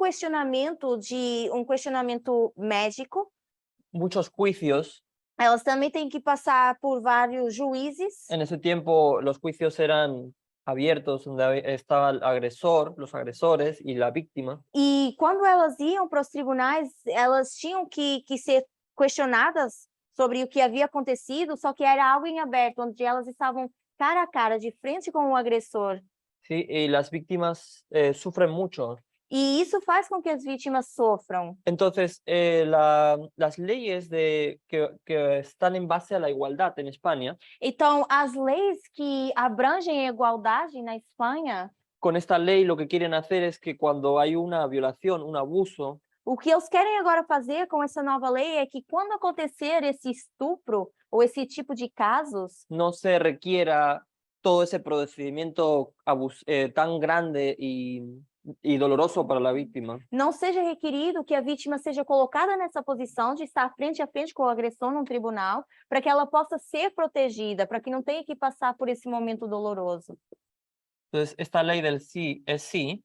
questionamento médico, muchos juicios. elas também têm que passar por vários juízes. En ese tiempo los juicios eran abiertos, donde estaba el agresor, los agresores y la víctima. E quando elas iam para os tribunais, elas tinham que ser questionadas sobre o que havia acontecido, só que era algo em aberto, onde elas estavam cara a cara, de frente com o agressor. ¿Sí? Y las víctimas sufren mucho. E isso faz com que as vítimas sofram. Entonces, las leyes que están en base a la igualdad en España, Então, as leis que abrangem a igualdade na Espanha, con esta ley lo que quieren hacer es que cuando hay una violación, un abuso, o que eles querem agora fazer com essa nova lei é que quando acontecer esse estupro ou esse tipo de casos, no se requiera todo ese procedimiento tan grande y doloroso para la víctima. não seja requerido que a vítima seja colocada nessa posição de estar frente a frente com o agressor num tribunal, para que ela possa ser protegida, para que não tenha que passar por esse momento doloroso. Entonces, esta ley del sí es sí.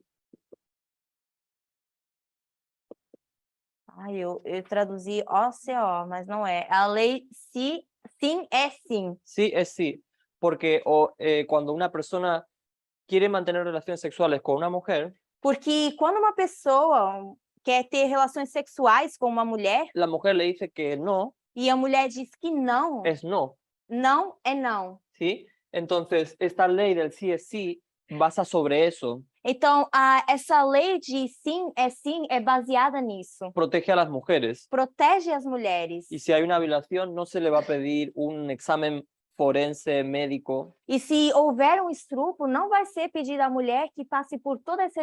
Eu traduzi OCO, mas não é. A lei sim é sim. Sí es sí, porque cuando una persona quiere mantener relaciones sexuales con una mujer, Porque quando uma pessoa quer ter relações sexuais com uma mulher la mujer le dice que no e a mulher diz que não, es no, não é não. ¿sí? Entonces, esta ley del sí es sí basa sobre eso, Então, essa lei de sim é baseada nisso. protege a las mujeres. Protege as mulheres. Y si hay una violación, no se le va a pedir un examen forense médico, E se houver um estupro, não vai ser pedido à mulher que passe por toda essa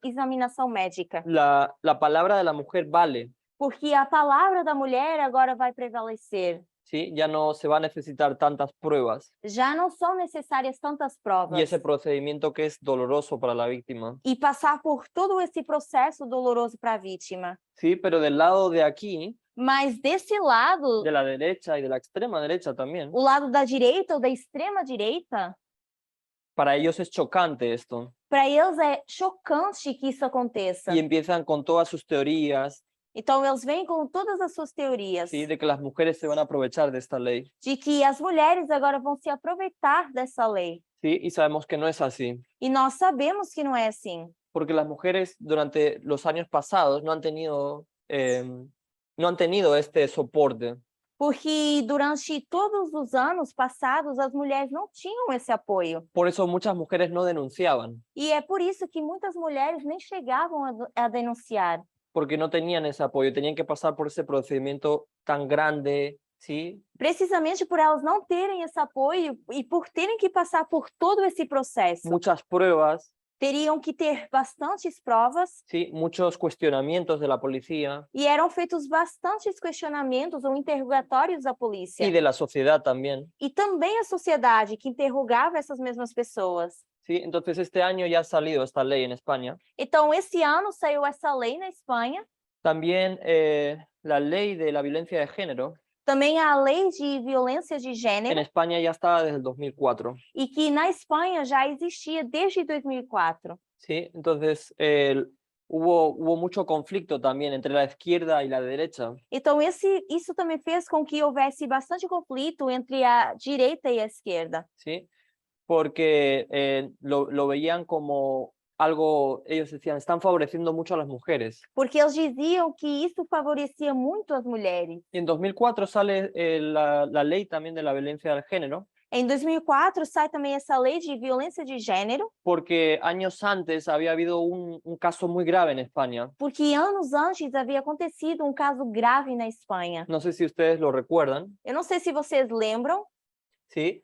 examinação médica. la palabra de la mujer vale, Porque a palavra da mulher agora vai prevalecer. ¿sí? Ya no se va a necesitar tantas pruebas Já não são necessárias tantas y provas. ese procedimiento que es doloroso para la víctima, E passar por todo esse processo doloroso para a vítima. ¿sí? Pero del lado de aquí, Mas desse lado, de la derecha y de la extrema derecha también, o lado da direita ou da extrema direita, para ellos es chocante esto para eles é chocante que isso aconteça. y empiezan con todas sus teorías, Então eles vêm com todas as suas teorias ¿sí? De que las mujeres se van a aprovechar de esta ley, de que as mulheres agora vão se aproveitar dessa ley. ¿sí? Y sabemos que no es así, E nós sabemos que não é assim. porque las mujeres durante los años pasados no han tenido este soporte. Porque durante todos os anos passados, as mulheres não tinham esse apoio. Por eso muchas mujeres no denunciaban, E é por isso que muitas mulheres nem chegavam a denunciar. porque no tenían ese apoyo, tenían que pasar por ese procedimiento tan grande, ¿sí? Precisamente por elas não terem esse apoio e por terem que passar por todo esse processo. Muchas pruebas, Teriam que ter bastantes provas ¿sí? Muchos cuestionamientos de la policía e eram feitos bastantes questionamentos ou interrogatórios da polícia. y de la sociedad también, E também a sociedade que interrogava essas mesmas pessoas. ¿sí? Entonces este año ya ha salido esta ley en España. Então, esse ano saiu essa lei na Espanha. También la ley de la violencia de género Também a lei de violência de en gênero, España ya estaba desde el 2004, e que na Espanha já existia desde 2004. ¿sí? Entonces hubo mucho conflicto también entre la izquierda y la derecha, Então, isso também fez com que houvesse bastante conflito entre a direita e a esquerda. ¿sí? Porque lo veían como algo, ellos decían, están favoreciendo mucho a las mujeres. Porque eles diziam que isso favorecia muito as mulheres. Y en 2004 sale la ley también de la violencia del género, Em 2004 sai também essa lei de violência de gênero, porque años antes había habido un caso muy grave en España. porque anos antes havia acontecido um caso grave na Espanha. No sé si ustedes lo recuerdan, Eu não sei se vocês lembram, ¿sí?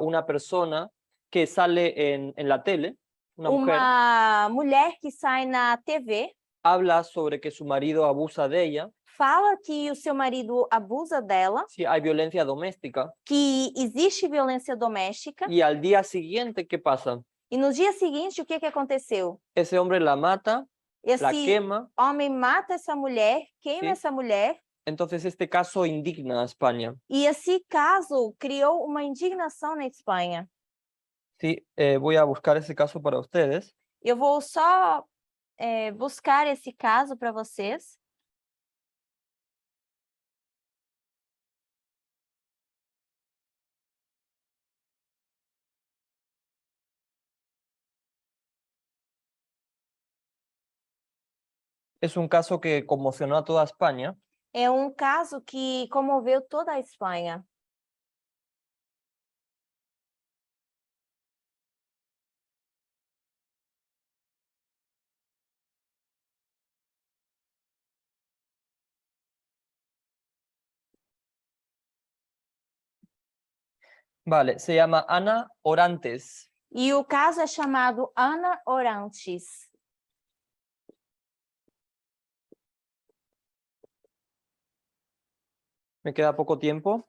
Una persona que sale en la tele, una mujer, uma mulher que sai na TV, habla sobre que su marido abusa de ella, fala que o seu marido abusa dela, sí, hay violencia doméstica, que existe violência doméstica, y al día siguiente, ¿qué pasa? e no dia seguinte o que aconteceu? Ese hombre la mata, la Esse quema. homem mata essa mulher, queima Sim. essa mulher, Entonces este caso indigna a España. e esse caso criou uma indignação na Espanha. Sí, voy a buscar ese caso para ustedes. Eu vou só buscar esse caso para vocês. Es un caso que conmocionó a toda España. É um caso que comoveu toda a Espanha. Vale, se llama Ana Orantes. E o caso é chamado Ana Orantes. Me queda poco tiempo.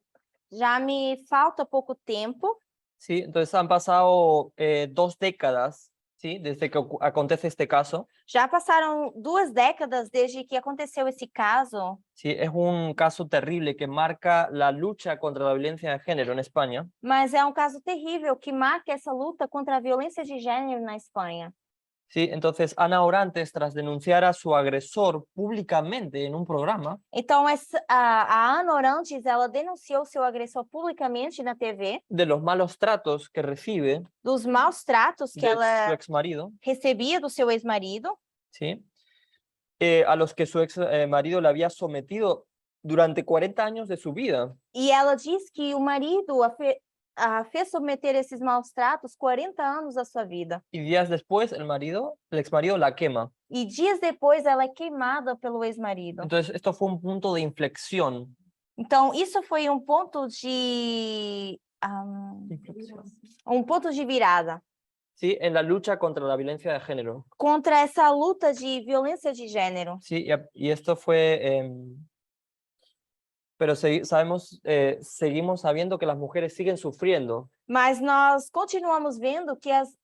Já me falta pouco tempo. Sí, entonces han pasado 2 décadas, ¿sí? Desde que acontece este caso. Já passaram 2 décadas desde que aconteceu esse caso. Sí, es un caso terrible que marca la lucha contra la violencia de género en España. Mas é um caso terrível que marca essa luta contra a violência de gênero na Espanha. ¿Sí? Entonces, Ana Orantes, tras denunciar a su agresor públicamente en un programa, Então, a Ana Orantes, ela denunciou seu agressor publicamente na TV, de los malos tratos que recibe dos maus tratos que de su ela exmarido, recebia do seu ex-marido, ¿sí? A los que su ex marido le había sometido durante 40 años de su vida. e ela diz que o marido a fez submeter esses maus tratos 40 anos da sua vida. Y días después, el exmarido la quema. E dias depois ela é queimada pelo ex-marido. Entonces, esto fue un punto de inflexión. Então, isso foi um ponto de virada ¿Sí? En la lucha contra la violencia de género. contra essa luta de violência de gênero. Sí, y esto fue... pero seguimos sabiendo que las mujeres siguen sufriendo. Mas nós continuamos vendo que as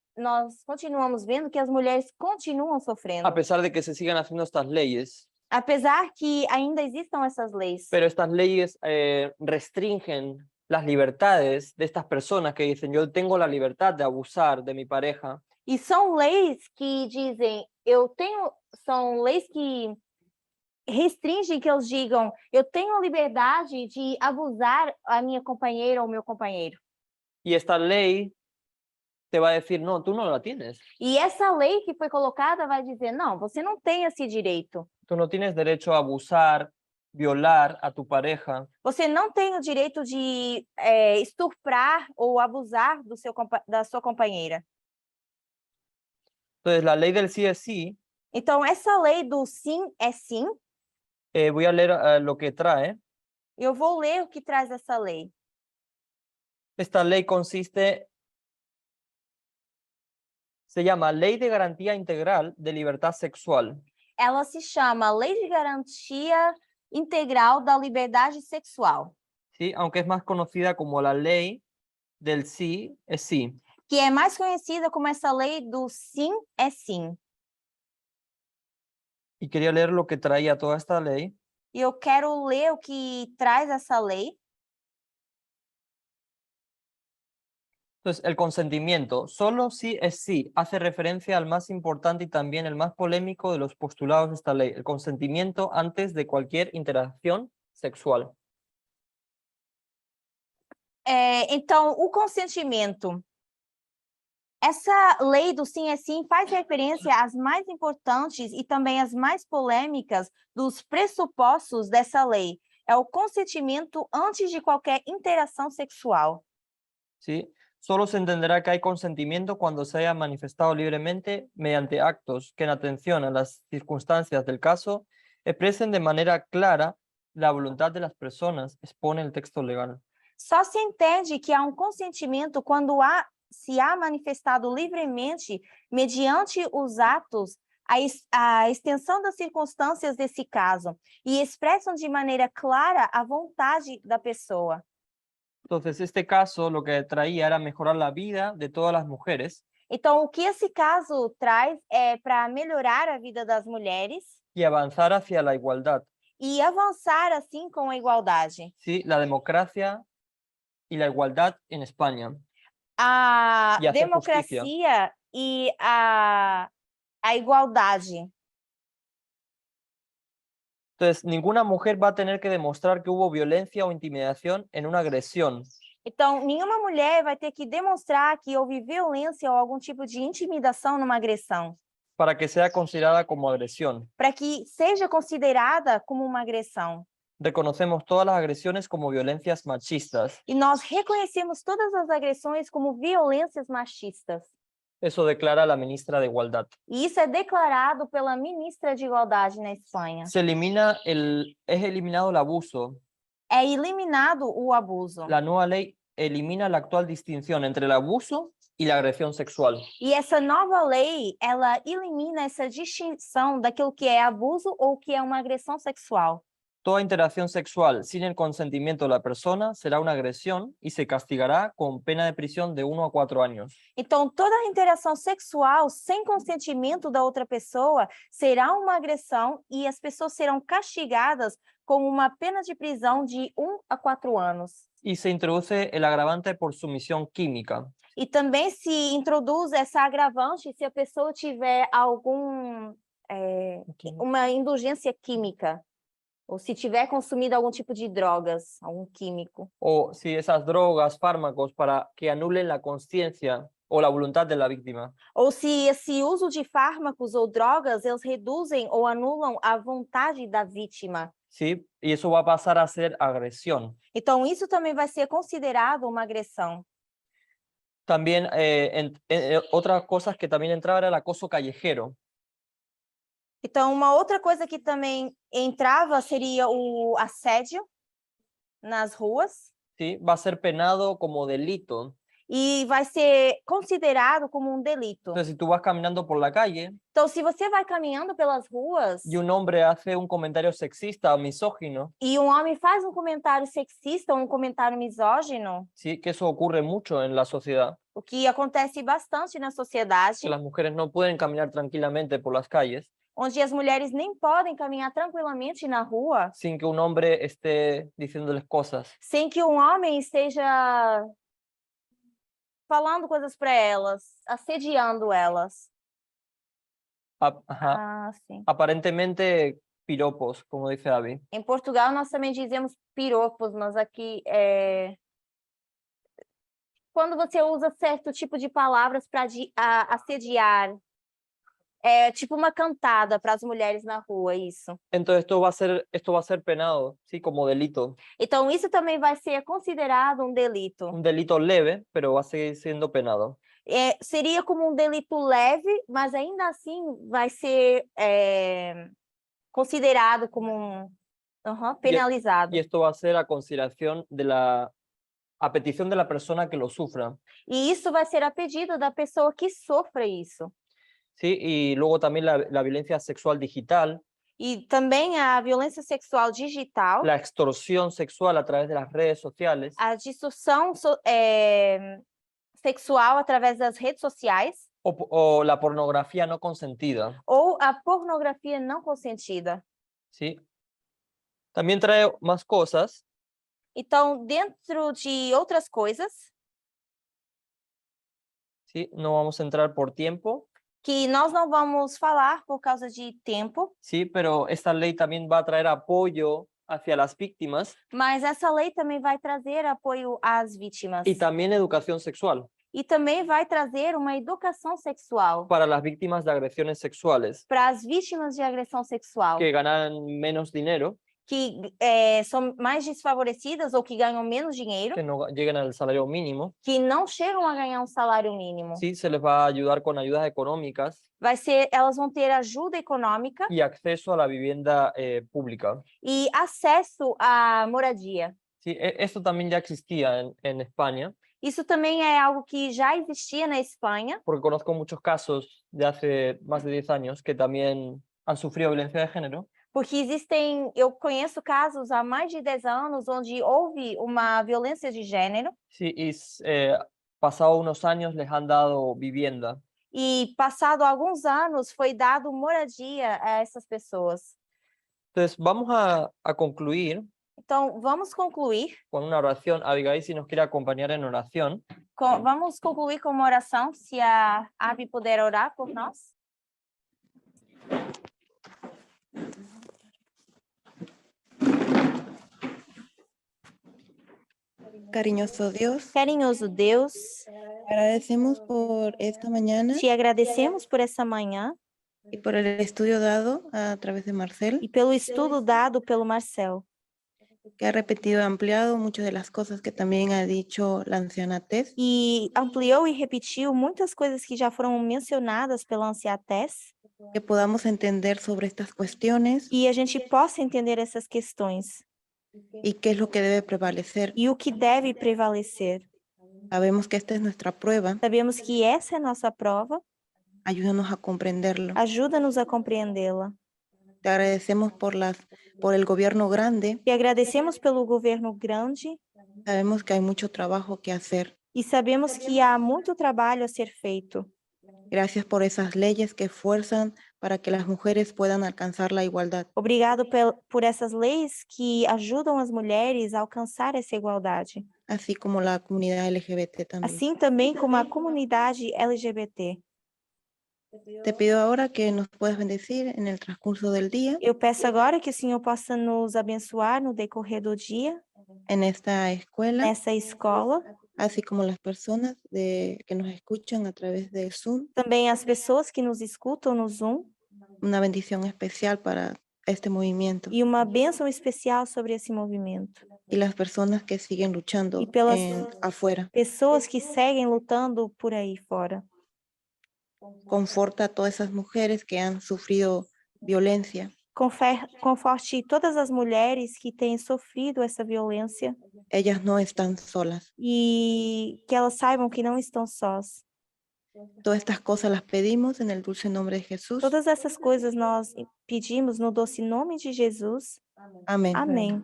mulheres continuam sofrendo, A pesar de que se sigan haciendo estas leyes. apesar que ainda existam essas leis. Pero estas leyes restringen las libertades de estas personas que dicen, yo tengo la libertad de abusar de mi pareja. E são leis que dizem, são leis que restringem que eles digam, eu tenho a liberdade de abusar a minha companheira ou meu companheiro. Y esta ley te va a decir, no, tú no la tienes. E essa lei que foi colocada vai dizer, não, você não tem esse direito. Tú no tienes derecho a abusar, violar a tu pareja. Você não tem o direito de estuprar ou abusar da sua companheira. Entonces, la ley del sí es sí, Então, essa lei do sim é sim, voy a leer lo que trae. eu vou ler o que traz essa lei. Esta ley se llama Ley de Garantía Integral de Libertad Sexual. Ela se chama Lei de Garantia Integral da Liberdade Sexual. ¿Sí? Aunque es más conocida como la Ley del sí es sí. Que é mais conhecida como essa lei do sim é sim. Y quería leer lo que traía toda esta ley. E eu quero ler o que traz essa lei. Entonces, el consentimiento, solo sí es sí, hace referencia al más importante y también el más polémico de los postulados de esta ley, el consentimiento antes de cualquier interacción sexual. Então, o consentimento. Essa lei do sim é sim faz referência às mais importantes e também às mais polêmicas dos pressupostos dessa lei. É o consentimento antes de qualquer interação sexual. ¿Sí? Solo se entenderá que hay consentimiento cuando se haya manifestado libremente mediante actos que, en atención a las circunstancias del caso, expresen de manera clara la voluntad de las personas, expone el texto legal. Só se entende que há um consentimento quando se há manifestado livremente, mediante os atos, a extensão das circunstâncias desse caso, e expressam de maneira clara a vontade da pessoa. Entonces, este caso lo que traía era mejorar la vida de todas las mujeres. Então, o que esse caso traz é para melhorar a vida das mulheres y avanzar hacia la igualdad. E avançar assim com a igualdade. Sí, la democracia y la igualdad en España. A Y hacer democracia justicia. e a igualdade. Entonces, ninguna mujer va a tener que demostrar que hubo violencia o intimidación en una agresión. Então, nenhuma mulher vai ter que demonstrar que houve violência ou algum tipo de intimidação numa agressão. Para que sea considerada como agresión. Para que seja considerada como uma agressão. Reconocemos todas las agresiones como violencias machistas. E nós reconhecemos todas as agressões como violências machistas. Eso declara la ministra de Igualdad. E isso é declarado pela ministra de Igualdade na Espanha. Es eliminado el abuso. É eliminado o abuso. La nueva ley elimina la actual distinción entre el abuso y la agresión sexual. E essa nova lei, ela elimina essa distinção daquilo que é abuso ou que é uma agressão sexual. Toda interacción sexual sin el consentimiento de la persona será una agresión y se castigará con pena de prisión de 1 a 4 años. Então, toda interação sexual sem consentimento da outra pessoa será uma agressão e as pessoas serão castigadas com uma pena de prisão de 1 a 4 anos. Y se introduce el agravante por sumisión química. E também se introduz essa agravante se a pessoa tiver uma indulgência química, ou se tiver consumido algum tipo de drogas, algum químico. O si esas drogas, fármacos para que anulen la conciencia o la voluntad de la víctima. Ou se esse uso de fármacos ou drogas, eles reduzem ou anulam a vontade da vítima. ¿Sí? Y eso va a pasar a ser agresión. Então, isso também vai ser considerado uma agressão. También otras cosas que también entraba era el acoso callejero. Então, uma outra coisa que também entrava seria o assédio nas ruas. ¿Sí? Va a ser penado como delito. E vai ser considerado como um delito. Entonces, si tú vas caminando por la calle Então, se você vai caminhando pelas ruas y un hombre hace un comentario sexista o misógino, e um homem faz um comentário sexista ou um comentário misógino, ¿sí? Que eso ocurre mucho en la sociedad, o que acontece bastante na sociedade, que las mujeres no pueden caminar tranquilamente por las calles onde as mulheres nem podem caminhar tranquilamente na rua, sin que un hombre esté diciéndoles cosas. sem que um homem esteja falando coisas para elas, assediando elas. Ajá. Sim. Aparentemente piropos, como dice David. Em Portugal, nós também dizemos piropos, mas aqui quando você usa certo tipo de palavras para assediar, é tipo uma cantada para as mulheres na rua, isso. Entonces esto va a ser penado, sí, como delito. Então, isso também vai ser considerado um delito. Un delito leve, pero va a seguir siendo penado. Seria como um delito leve, mas ainda assim vai ser considerado como penalizado. Y esto va a ser a consideración a petición de la persona que lo sufra. E isso vai ser a pedido da pessoa que sofre isso. Sí, y luego también la violencia sexual digital. E também a violência sexual digital. La extorsión sexual a través de las redes sociales. A distorção sexual através das redes sociais. O la pornografía no consentida. Ou a pornografia não consentida. Sí. También trae más cosas. Então, dentro de outras coisas. Sí, no vamos a entrar por tiempo. Que nós não vamos falar por causa de tempo. Sí, pero esta ley también va a traer apoyo hacia las víctimas. Mas essa lei também vai trazer apoio às vítimas. Y también educación sexual. E também vai trazer uma educação sexual. Para las víctimas de agresiones sexuales. Para as vítimas de agressão sexual. Que ganan menos dinero. Que são mais desfavorecidas ou que ganham menos dinheiro. Que no llegan al salario mínimo. Que não chegam a ganhar um salário mínimo. Sí, se les va a ayudar con ayudas económicas. Elas vão ter ajuda econômica. Y acceso a la vivienda pública. E acesso à moradia. Sí, esto también ya existía en España. Isso também é algo que já existia na Espanha. Porque conozco muchos casos de hace más de 10 años que también han sufrido violencia de género. Porque eu conheço casos há mais de 10 anos onde houve uma violência de gênero. Sí, y pasado unos años les han dado vivienda. E passado alguns anos foi dado moradia a essas pessoas. Entonces vamos a concluir. Então vamos concluir con una oración. Abigail, si nos quiere acompañar en oración. Vamos concluir com uma oração, se a Abby puder orar por nós. Cariñoso Dios, Carinhoso Deus, agradecemos por esta mañana te agradecemos por essa manhã y por el estudio dado a través de Marcel, e pelo estudo dado pelo Marcel, que ha repetido y ampliado muchas de las cosas que también ha dicho la anciana Tess. E ampliou e repetiu muitas coisas que já foram mencionadas pela anciã Tess. Que podamos entender sobre estas cuestiones. E a gente possa entender essas questões. Y qué es lo que debe prevalecer. E o que deve prevalecer. Sabemos que esta es nuestra prueba. Sabemos que essa é nossa prova. Ayúdanos a comprenderlo. Ajuda-nos a compreendê-la. Te agradecemos por el gobierno grande. E agradecemos pelo governo grande. Sabemos que hay mucho trabajo que hacer. E sabemos que há muito trabalho a ser feito. Gracias por esas leyes que fuerzan para que las mujeres puedan alcanzar la igualdad. Obrigado por essas leis que ajudam as mulheres a alcançar essa igualdade. Así como la comunidad LGBT también. Assim também como a comunidade LGBT. Te pido ahora que nos puedas bendecir en el transcurso del día, Eu peço agora que o Senhor possa nos abençoar no decorrer do dia, en esta escuela, nessa escola. así como las personas que nos escuchan a través de Zoom. Também as pessoas que nos escutam no Zoom. Una bendición especial para este movimiento E uma bênção especial sobre esse movimento. y las personas que siguen luchando Y pelas- afuera. Pessoas que seguem lutando por aí fora. Conforta a todas esas mujeres que han sufrido violencia. Conforte todas as mulheres que têm sofrido essa violência Ellas no están solas. e que elas saibam que não estão sós. Todas estas cosas las pedimos en el dulce nombre de Jesús. Todas essas coisas nós pedimos no doce nome de Jesus. Amén. Amém.